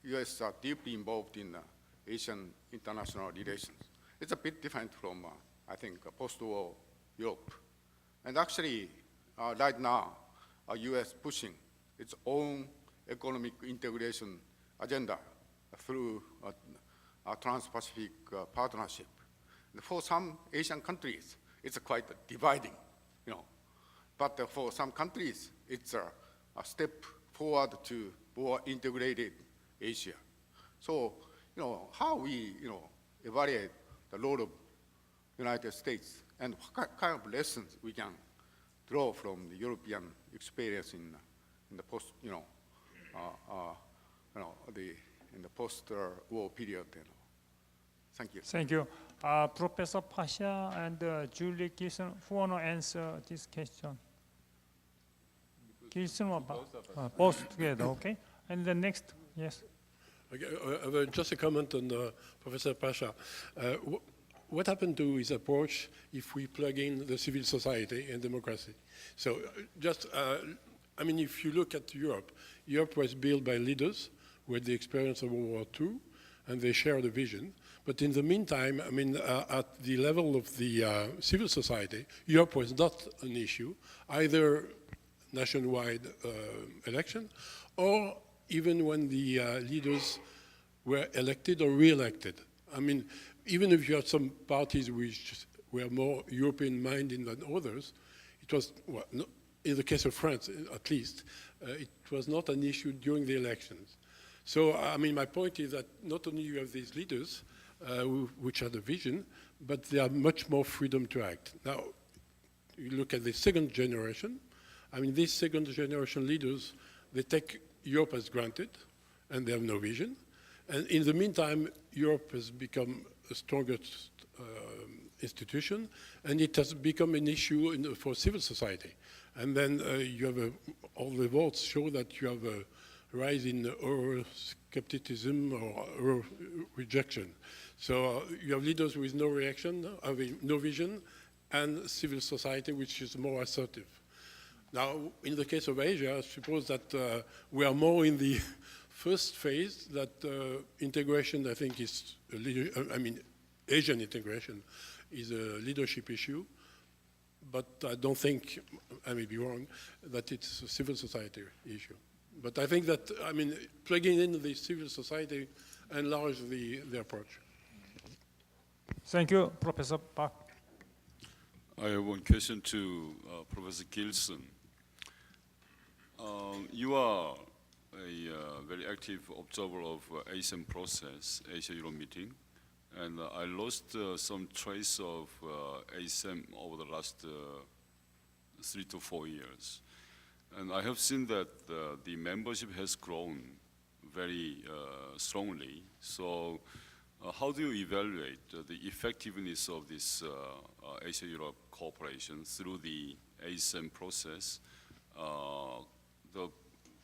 U.S. are deeply involved in Asian international relations. It's a bit different from, I think, post-war Europe. And actually, right now, U.S. pushing its own economic integration agenda through a Trans-Pacific partnership. And for some Asian countries, it's quite dividing, But for some countries, it's a step forward to more integrated Asia. So, how we, evaluate the role of United States and what kind of lessons we can draw from the European experience in the post, in the post-war period. Thank you. Thank you. Professor Pasha and Julie Gibson, who want to answer this question? Gilson or both together, okay? And the next, yes. Okay, just a comment on Professor Pasha. What happened to his approach if we plug in the civil society and democracy? So I mean, if you look at Europe, Europe was built by leaders who had the experience of World War II, and they shared a vision. But in the meantime, I mean, at the level of the civil society, Europe was not an issue, either nationwide election, or even when the leaders were elected or re-elected. I mean, even if you had some parties which were more European-minded than others, it was, well, no, in the case of France, at least, it was not an issue during the elections. So, I mean, my point is that not only you have these leaders, which had a vision, but they have much more freedom to act. Now, you look at the second generation. I mean, these second generation leaders, they take Europe as granted, and they have no vision. And in the meantime, Europe has become a stronger institution, and it has become an issue for civil society. And then you have all the votes show that you have a rise in Euro-skepticism or Euro-rejection. So you have leaders with no reaction, having no vision, and civil society which is more assertive. Now, in the case of Asia, I suppose that we are more in the first phase, that integration, I think, is I mean, Asian integration is a leadership issue, but I don't think, I may be wrong, that it's a civil society issue. But I think that, I mean, plugging in the civil society enlarges the approach. Thank you, Professor Park. I have one question to Professor Gilson. You are a very active observer of ASEM process, Asia-Europe meeting, and I lost some trace of ASEM over the last 3 to 4 years. And I have seen that the membership has grown very strongly. So how do you evaluate the effectiveness of this Asia-Europe cooperation through the ASEM process? The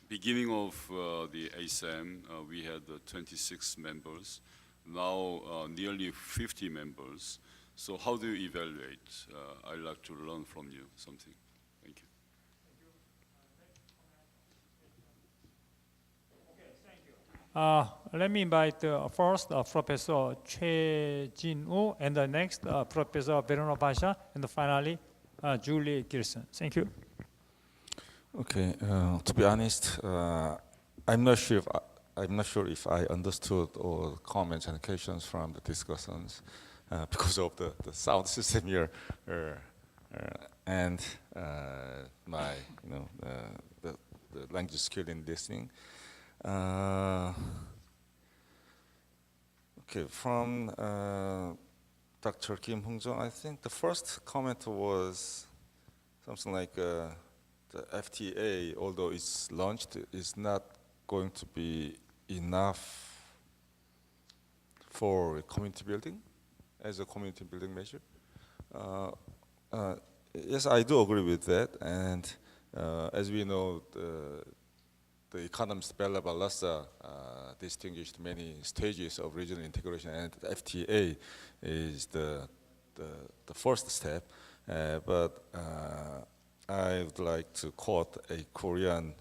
beginning of the ASEM, we had 26 members, now nearly 50 members. So how do you evaluate? I'd like to learn from you something. Thank you. Let me invite first Professor Choi Jin-woo, and the next Professor Verona Pasha, and finally Julie Gilson. Thank you. Okay, to be honest, I'm not sure if I understood all comments and questions from the discussions because of the sound system here and my the language skill in listening. Okay, from Dr. Kim Hong-jung, I think the first comment was something like the FTA, although it's launched, is not going to be enough for community building, as a community building measure. Yes, I do agree with that, and as we know, the economist Bella Balassa distinguished many stages of regional integration, and the FTA is the first step. But I would like to quote a Korean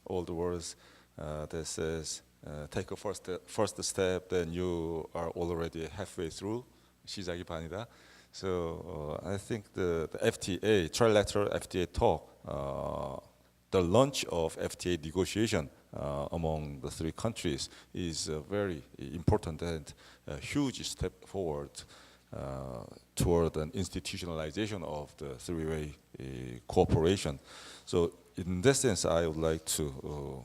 old words that says, "Take a first step, then you are already halfway through." 시작이 반이다. So I think the FTA, trilateral FTA talk, the launch of FTA negotiation among the three countries is a very important and a huge step forward toward an institutionalization of the three-way cooperation. So in that sense, I would like to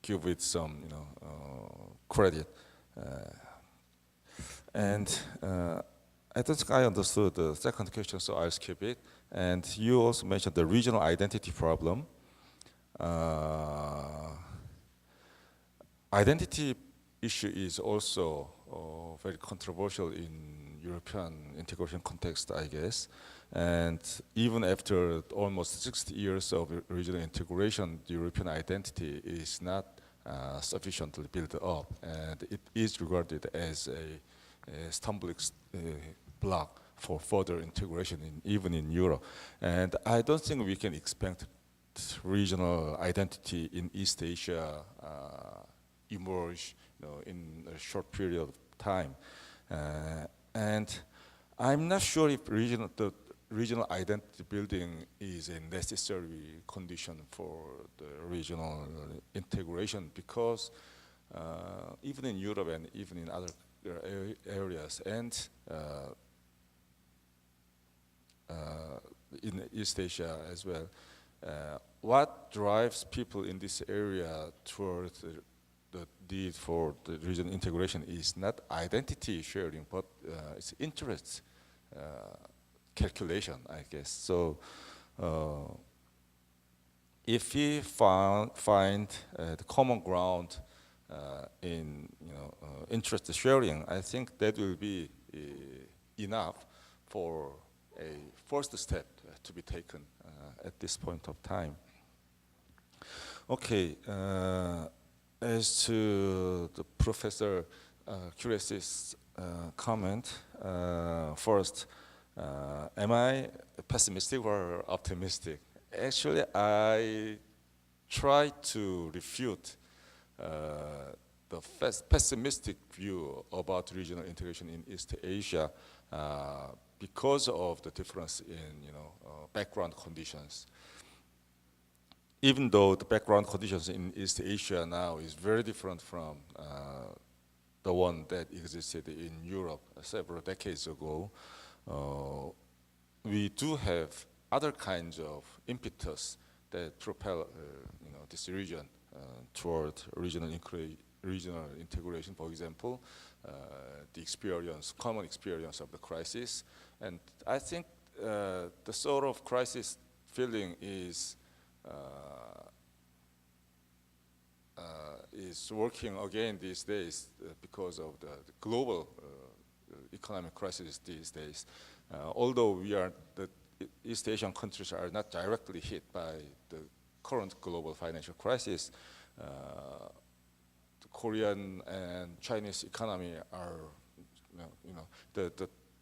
give it some credit. And I don't think I understood the second question, so I'll skip it. And you also mentioned the regional identity problem. Identity issue is also very controversial in European integration context, I guess. And even after almost 60 years of regional integration, the European identity is not sufficiently built up, and it is regarded as a stumbling block for further integration, even in Europe. And I don't think we can expect regional identity in East Asia emerge, in a short period of time. And I'm not sure if the regional identity building is a necessary condition for the regional integration, because even in Europe and even in other areas, and in East Asia as well, what drives people in this area towards the need for the regional integration is not identity sharing, but it's interest calculation, I guess. So if we find the common ground in interest sharing, I think that will be enough for a first step to be taken at this point of time. Okay, as to the Professor Curious' comment, first, am I pessimistic or optimistic? Actually, I try to refute the pessimistic view about regional integration in East Asia because of the difference in background conditions. Even though the background conditions in East Asia now is very different from the one that existed in Europe several decades ago, we do have other kinds of impetus that propel this region toward regional integration. For example, the common experience of the crisis. And I think the sort of crisis feeling is working again these days because of the global economic crisis these days. Although the East Asian countries are not directly hit by the current global financial crisis, the Korean and Chinese economy are,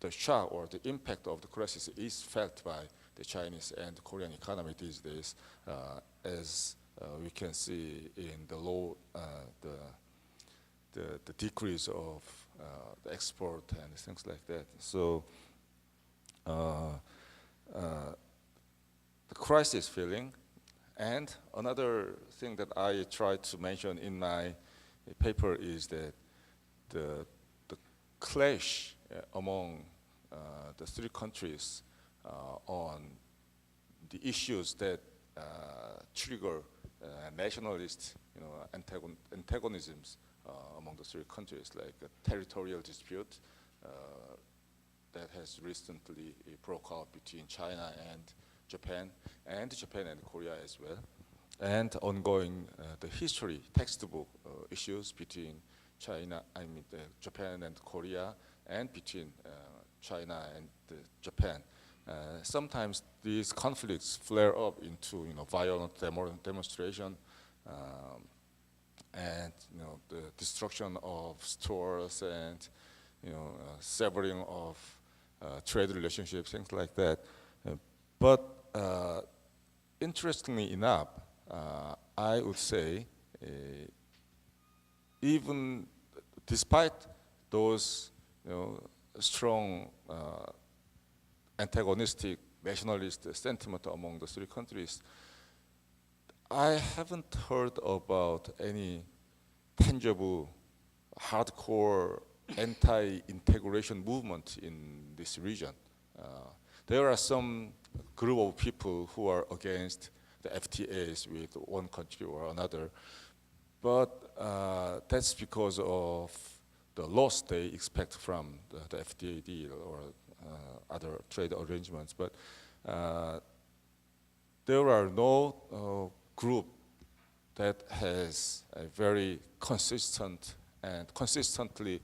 the shock or the impact of the crisis is felt by the Chinese and Korean economy these days, as we can see in the decrease of the export and things like that. So the crisis feeling, and another thing that I tried to mention in my paper is that the clash among the three countries on the issues that trigger nationalist antagonisms among the three countries, like a territorial dispute that has recently broke out between China and Japan and Korea as well, and ongoing the history textbook issues between Japan and Korea, and between China and Japan. Sometimes these conflicts flare up into violent demonstration, and the destruction of stores and severing of trade relationships, things like that. But interestingly enough, I would say, even despite those strong antagonistic nationalist sentiment among the three countries, I haven't heard about any tangible, hardcore anti-integration movement in this region. There are some group of people who are against the FTAs with one country or another, but that's because of the loss they expect from the FTA deal or other trade arrangements. But there are no group that has a very consistent and consistently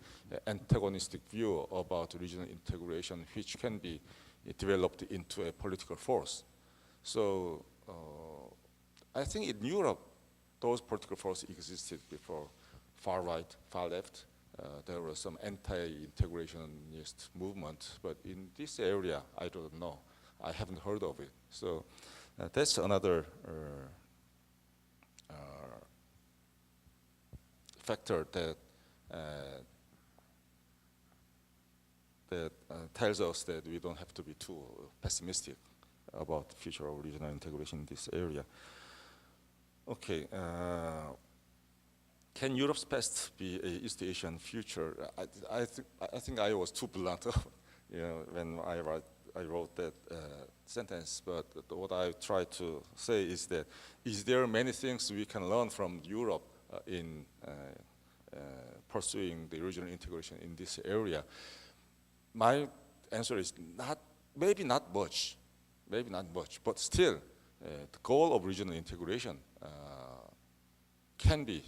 antagonistic view about regional integration, which can be developed into a political force. So I think in Europe, those political forces existed before. Far right, far left. There was some anti-integrationist movement, but in this area, I don't know. I haven't heard of it. So that's another factor that tells us that we don't have to be too pessimistic about the future of regional integration in this area. Okay. Can Europe's past be a East Asian future? I think I was too blunt, when I wrote that sentence. But what I try to say is that is there many things we can learn from Europe in pursuing the regional integration in this area? My answer is maybe not much, but still, the goal of regional integration can be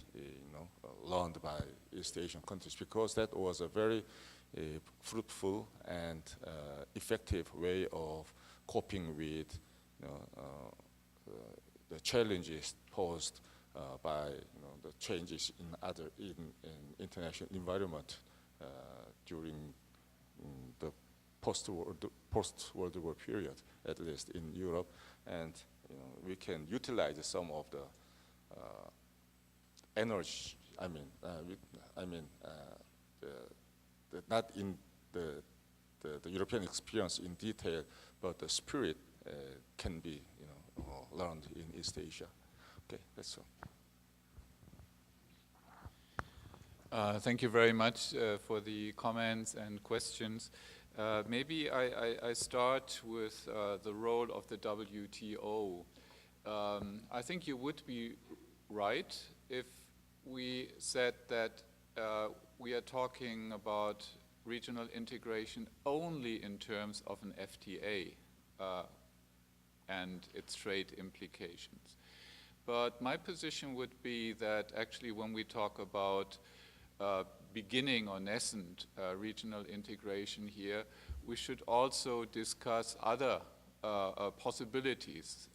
learned by East Asian countries, because that was a very fruitful and effective way of coping with the challenges posed by the changes in international environment during the post-World War period, at least in Europe, and we can utilize some of the energy. Not in the European experience in detail, but the spirit can be learned in East Asia. Okay, that's all. Thank you very much for the comments and questions. Maybe I start with the role of the WTO. I think you would be right if we said that we are talking about regional integration only in terms of an FTA and its trade implications. But my position would be that actually when we talk about beginning or nascent regional integration here, we should also discuss other possibilities.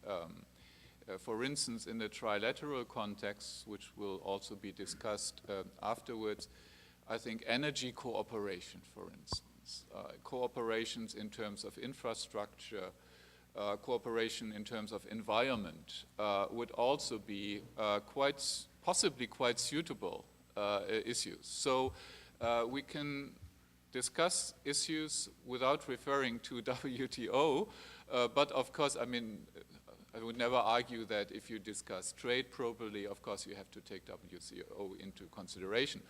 For instance, in the trilateral context, which will also be discussed afterwards, I think energy cooperation, for instance, cooperations in terms of infrastructure, cooperation in terms of environment would also be possibly quite suitable issues. So we can discuss issues without referring to WTO, but of course, I would never argue that if you discuss trade properly, of course you have to take WTO into consideration.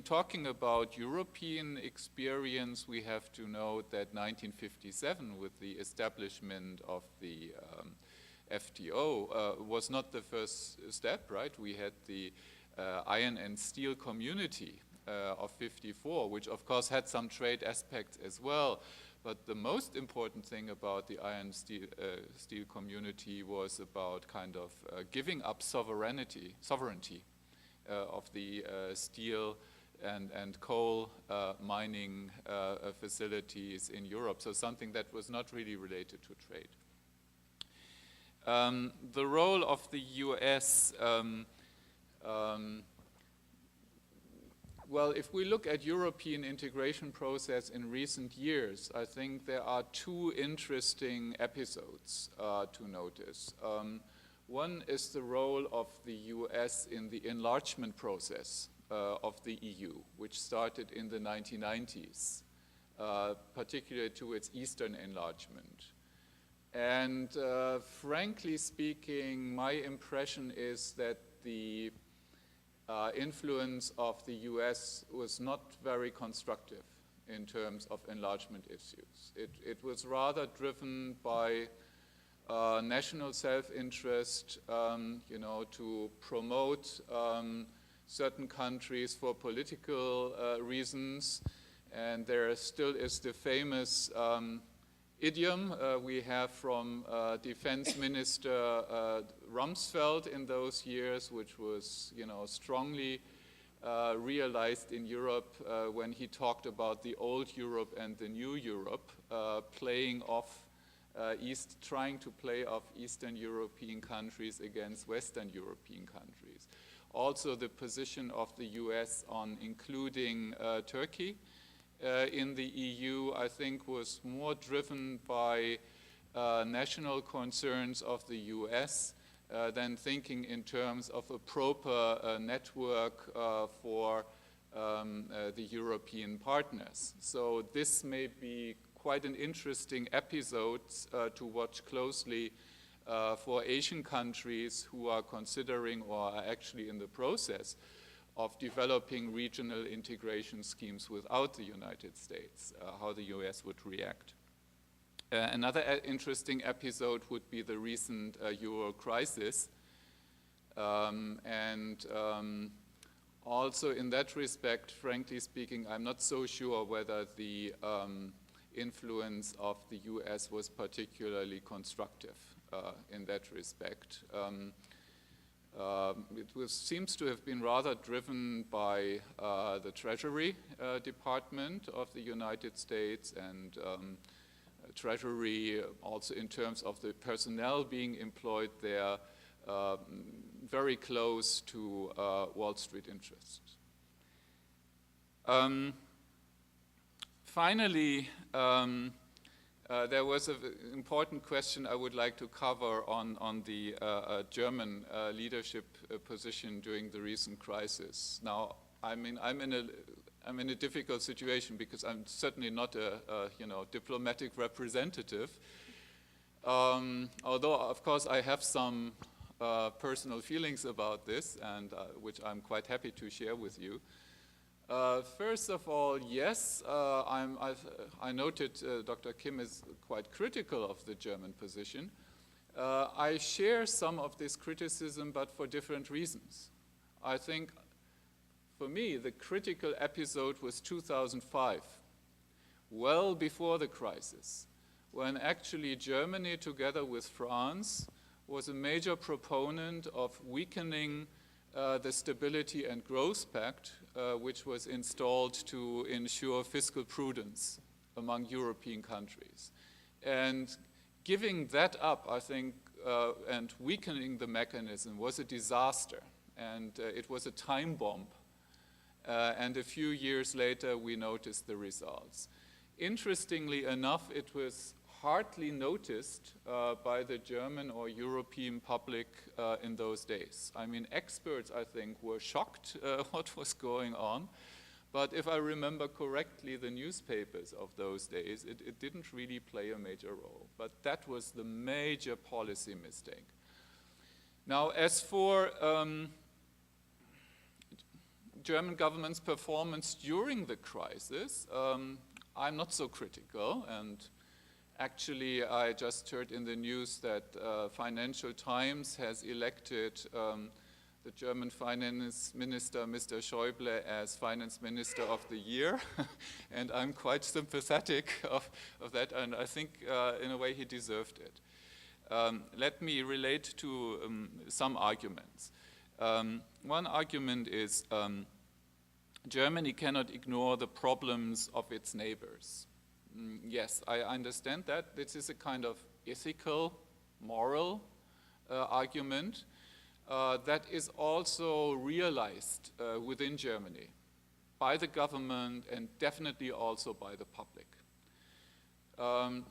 Talking about European experience, we have to note that 1957, with the establishment of the FTO, was not the first step, right? We had the Iron and Steel Community of '54, which of course had some trade aspects as well. But the most important thing about the Iron Steel Community was about kind of giving up sovereignty of the steel and coal mining facilities in Europe. So something that was not really related to trade. The role of the US, well, if we look at European integration process in recent years, I think there are two interesting episodes to notice. One is the role of the US in the enlargement process of the EU, which started in the 1990s, particularly to its eastern enlargement. And frankly speaking, my impression is that the influence of the US was not very constructive in terms of enlargement issues. It was rather driven by national self-interest, to promote certain countries for political reasons. And there still is the famous idiom we have from Defense Minister Rumsfeld in those years, which was, strongly realized in Europe when he talked about the old Europe and the new Europe, trying to play off Eastern European countries against Western European countries. Also, the position of the US on including Turkey in the EU, I think, was more driven by national concerns of the US than thinking in terms of a proper network for the European partners. So this may be quite an interesting episode to watch closely for Asian countries who are considering or are actually in the process of developing regional integration schemes without the United States, how the US would react. Another interesting episode would be the recent Euro crisis. Also in that respect, frankly speaking, I'm not so sure whether the influence of the US was particularly constructive in that respect. Seems to have been rather driven by the Treasury Department of the United States and Treasury also in terms of the personnel being employed there, very close to Wall Street interests. Finally, there was an important question I would like to cover on the German leadership position during the recent crisis. Now, I'm in a difficult situation because I'm certainly not a diplomatic representative. Although, of course, I have some personal feelings about this, and which I'm quite happy to share with you. First of all, yes, I noted Dr. Kim is quite critical of the German position. I share some of this criticism, but for different reasons. I think, for me, the critical episode was 2005, well before the crisis, when actually Germany, together with France, was a major proponent of weakening the Stability and Growth Pact, which was installed to ensure fiscal prudence among European countries. And giving that up, I think, and weakening the mechanism was a disaster, and it was a time bomb. And a few years later, we noticed the results. Interestingly enough, it was hardly noticed by the German or European public in those days. I mean, experts, I think, were shocked what was going on. But if I remember correctly, the newspapers of those days, it didn't really play a major role. But that was the major policy mistake. Now, as for German government's performance during the crisis, I'm not so critical, and actually I just heard in the news that Financial Times has elected the German finance minister, Mr. Schäuble, as finance minister of the year, and I'm quite sympathetic of that, and I think in a way he deserved it. Let me relate to some arguments. One argument is Germany cannot ignore the problems of its neighbors. Yes, I understand that. This is a kind of ethical, moral argument that is also realized within Germany by the government and definitely also by the public.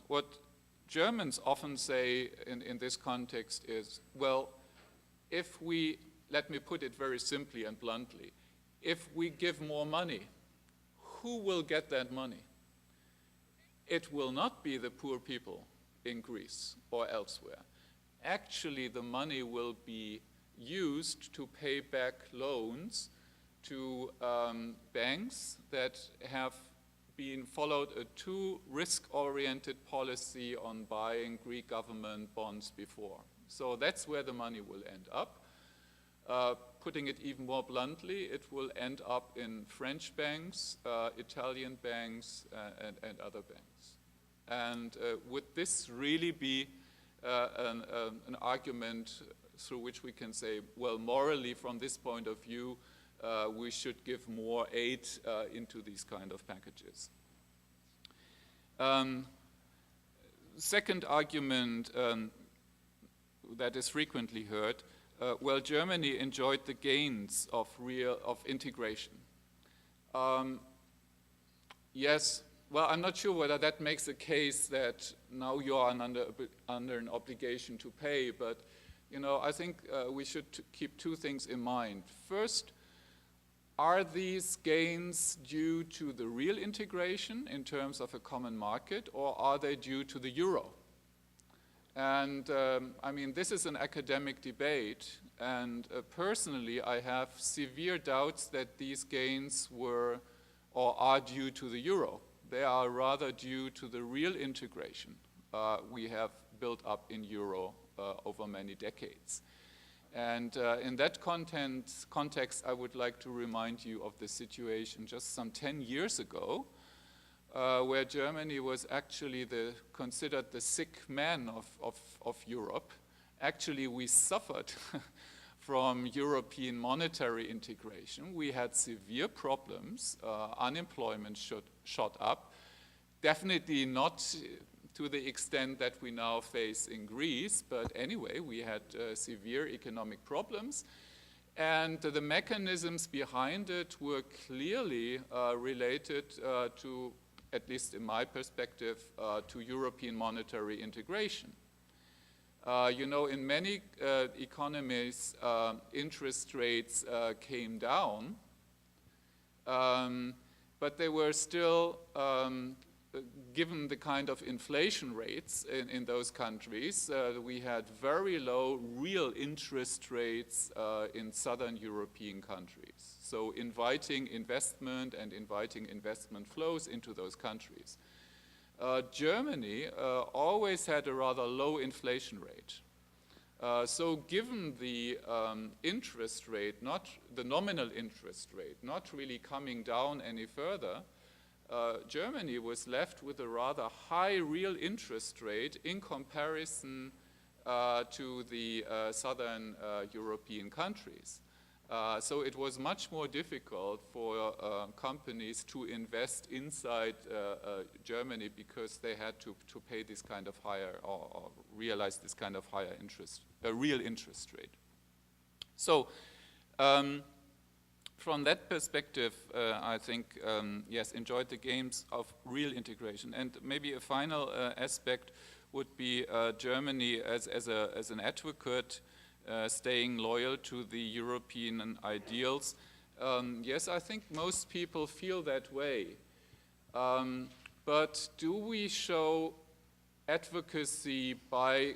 What Germans often say in this context is, well, if we, let me put it very simply and bluntly, if we give more money, who will get that money? It will not be the poor people in Greece or elsewhere. Actually, the money will be used to pay back loans to banks that have been followed a too risk-oriented policy on buying Greek government bonds before. So that's where the money will end up. Putting it even more bluntly, it will end up in French banks, Italian banks, and other banks. And would this really be an argument through which we can say, well, morally, from this point of view, we should give more aid into these kind of packages. Second argument that is frequently heard, well, Germany enjoyed the gains of integration. Yes, well, I'm not sure whether that makes a case that now you are under an obligation to pay, but you know, I think we should keep two things in mind. First, are these gains due to the real integration in terms of a common market, or are they due to the euro? And I mean, this is an academic debate, and personally, I have severe doubts that these gains were or are due to the euro. They are rather due to the real integration we have built up in euro over many decades. And in that context, I would like to remind you of the situation just some 10 years ago, where Germany was actually considered the sick man of Europe. Actually, we suffered from European monetary integration. We had severe problems. Unemployment shot up. Definitely not to the extent that we now face in Greece, but anyway, we had severe economic problems. And the mechanisms behind it were clearly related to, at least in my perspective, to European monetary integration. You know, in many economies, interest rates came down, but they were still, given the kind of inflation rates in those countries, we had very low real interest rates in southern European countries. So inviting investment and inviting investment flows into those countries. Germany always had a rather low inflation rate. So given the interest rate, not the nominal interest rate, not really coming down any further, Germany was left with a rather high real interest rate in comparison to the southern European countries. So it was much more difficult for companies to invest inside Germany because they had to pay this kind of higher or realize this kind of higher interest, real interest rate. So from that perspective, I think, yes, enjoyed the gains of real integration. And maybe a final aspect would be Germany as an advocate staying loyal to the European ideals. Yes, I think most people feel that way. But do we show advocacy by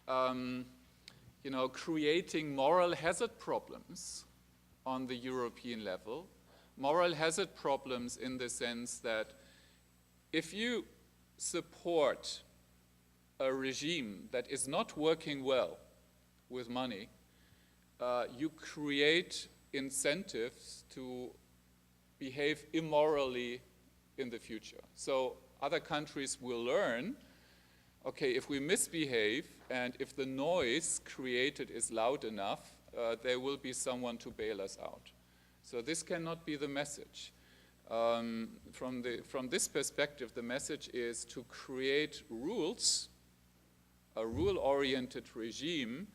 you know, creating moral hazard problems on the European level? Moral hazard problems in the sense that if you support a regime that is not working well with money, you create incentives to behave immorally in the future. So other countries will learn, okay, if we misbehave and if the noise created is loud enough, there will be someone to bail us out. So this cannot be the message. From this perspective, the message is to create rules, a rule-oriented regime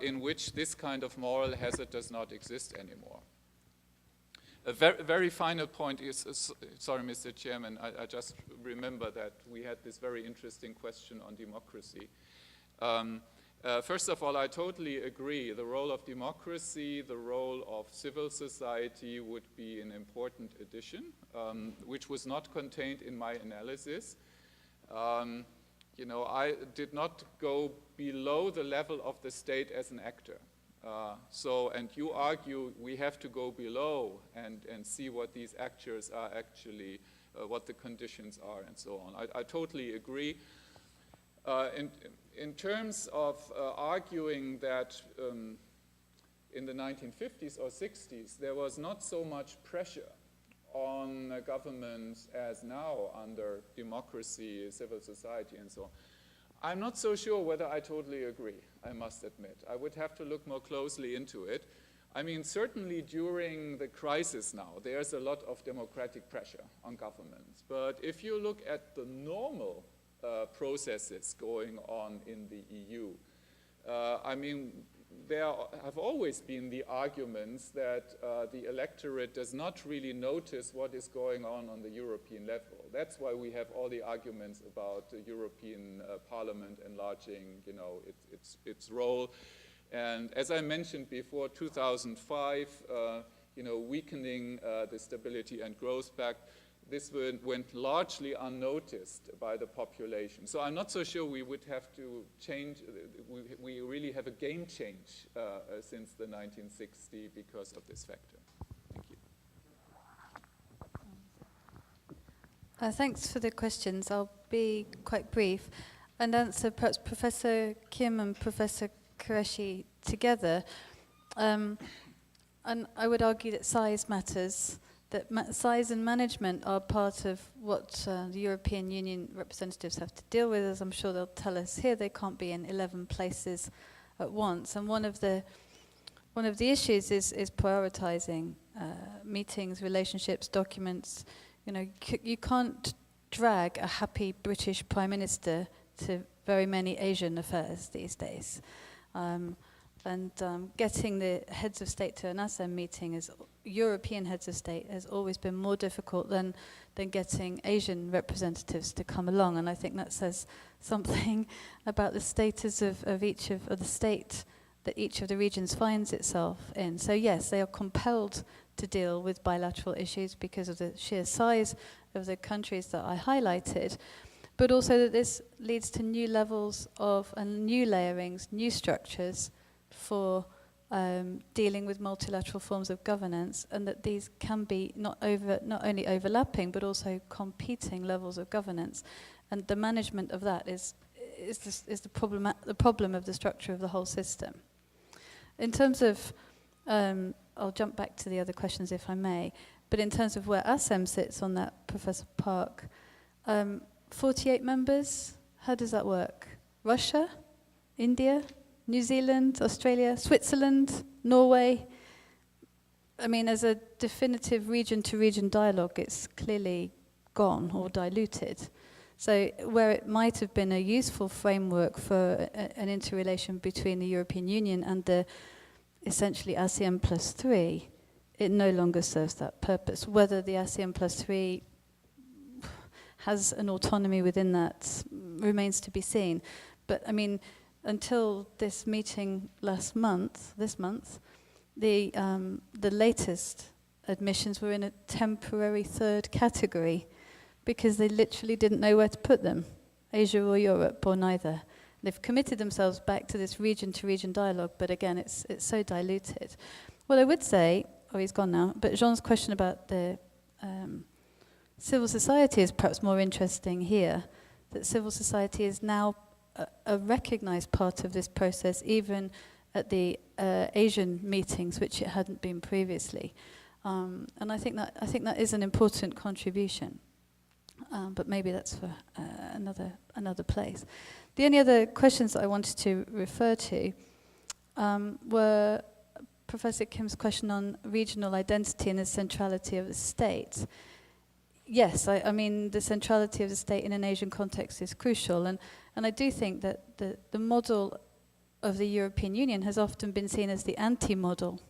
in which this kind of moral hazard does not exist anymore. A very final point is, sorry, Mr. Chairman, I just remember that we had this very interesting question on democracy. First of all, I totally agree. The role of democracy, the role of civil society would be an important addition, which was not contained in my analysis. You know, I did not go below the level of the state as an actor. And you argue we have to go below and see what these actors are actually, what the conditions are and so on. I totally agree. In terms of arguing that in the 1950s or 60s, there was not so much pressure on governments as now under democracy, civil society, and so on. I'm not so sure whether I totally agree, I must admit. I would have to look more closely into it. I mean, certainly during the crisis now, there's a lot of democratic pressure on governments. But if you look at the normal processes going on in the EU, I mean, there have always been the arguments that the electorate does not really notice what is going on the European level. That's why we have all the arguments about the European Parliament enlarging, you know, its role. And as I mentioned before, 2005, you know, weakening the Stability and Growth Pact, this went largely unnoticed by the population. So I'm not so sure we would have to change, we really have a game change since the 1960s because of this factor. Thank you. Thanks for the questions. I'll be quite brief and answer perhaps Professor Kim and Professor Qureshi together. And I would argue that size matters, that size and management are part of what the European Union representatives have to deal with. As I'm sure they'll tell us here, they can't be in 11 places at once. And one of the issues is prioritizing meetings, relationships, documents. You know, you can't drag a happy British Prime Minister to very many Asian affairs these days. Getting the heads of state to an ASEM meeting, European heads of state, has always been more difficult than getting Asian representatives to come along. And I think that says something about the status of each of the state that each of the regions finds itself in. So yes, they are compelled to deal with bilateral issues because of the sheer size of the countries that I highlighted, but also that this leads to new levels of and new layerings, new structures for dealing with multilateral forms of governance, and that these can be not only overlapping but also competing levels of governance, and the management of that is the problem of the structure of the whole system. In terms of, I'll jump back to the other questions if I may, but in terms of where ASEM sits on that, Professor Park, 48 members, how does that work? Russia, India, New Zealand, Australia, Switzerland, Norway. I mean, as a definitive region-to-region dialogue, it's clearly gone or diluted. So where it might have been a useful framework for an interrelation between the European Union and the essentially ASEAN plus 3, it no longer serves that purpose. Whether the ASEAN plus 3 has an autonomy within that remains to be seen. But I mean, until this meeting this month, the latest admissions were in a temporary third category because they literally didn't know where to put them, Asia or Europe or neither. They've committed themselves back to this region-to-region dialogue, but again, it's so diluted. What I would say, oh, he's gone now, but Jean's question about the civil society is perhaps more interesting here, that civil society is now a recognized part of this process, even at the Asian meetings, which it hadn't been previously. And I think that is an important contribution. But maybe that's for another place. The only other questions that I wanted to refer to were Professor Kim's question on regional identity and the centrality of the state. Yes, I mean, the centrality of the state in an Asian context is crucial, and I do think that the model of the European Union has often been seen as the anti-model.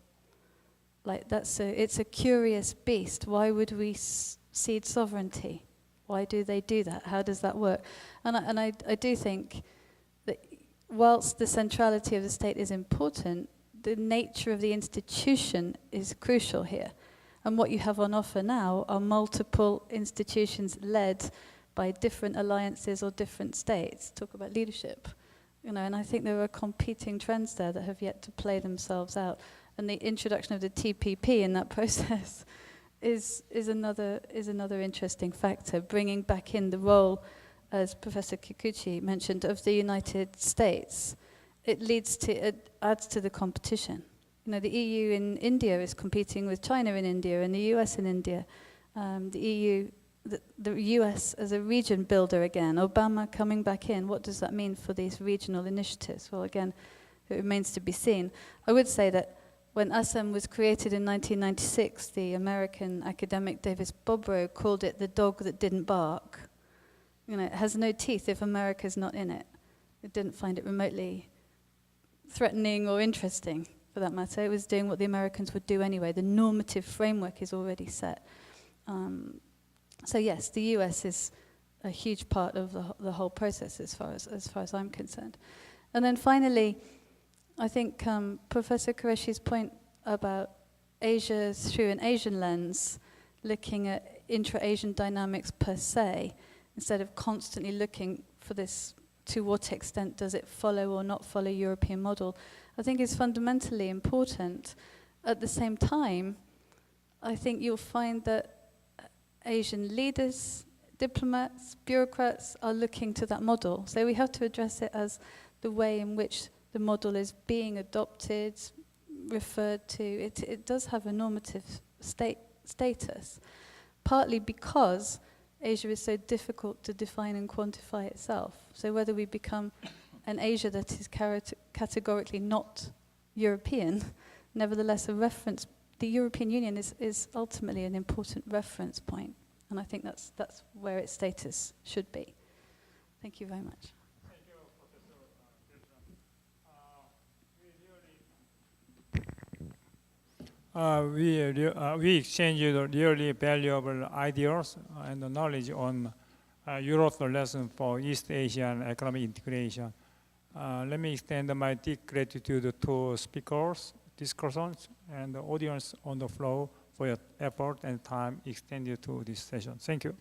Like, it's a curious beast. Why would we cede sovereignty? Why do they do that? How does that work? And I do think that whilst the centrality of the state is important, the nature of the institution is crucial here. And what you have on offer now are multiple institutions led by different alliances or different states. Talk about leadership, you know. And I think there are competing trends there that have yet to play themselves out. And the introduction of the TPP in that process is another interesting factor, bringing back in the role, as Professor Kikuchi mentioned, of the United States. It adds to the competition. You know, the EU in India is competing with China in India and the US in India. The US as a region builder again, Obama coming back in, what does that mean for these regional initiatives? Well, again, it remains to be seen. I would say that when ASEM was created in 1996, the American academic Davis Bobrow called it the dog that didn't bark. You know, it has no teeth if America's not in it. It didn't find it remotely threatening or interesting, for that matter. It was doing what the Americans would do anyway. The normative framework is already set. So yes, the US is a huge part of the whole process as far as I'm concerned. And then finally, I think Professor Qureshi's point about Asia through an Asian lens, looking at intra-Asian dynamics per se, instead of constantly looking for this, to what extent does it follow or not follow European model, I think is fundamentally important. At the same time, I think you'll find that Asian leaders, diplomats, bureaucrats are looking to that model. So we have to address it as the way in which the model is being adopted, referred to. It does have a normative status, partly because Asia is so difficult to define and quantify itself. So whether we become an Asia that is categorically not European, nevertheless a reference, the European Union is ultimately an important reference point. And I think that's where its status should be. Thank you very much. Thank you, Professor. We exchanged really valuable ideas and knowledge on Europe's lesson for East Asian economic integration. Let me extend my deep gratitude to speakers, discussants, and the audience on the floor for your effort and time extended to this session. Thank you.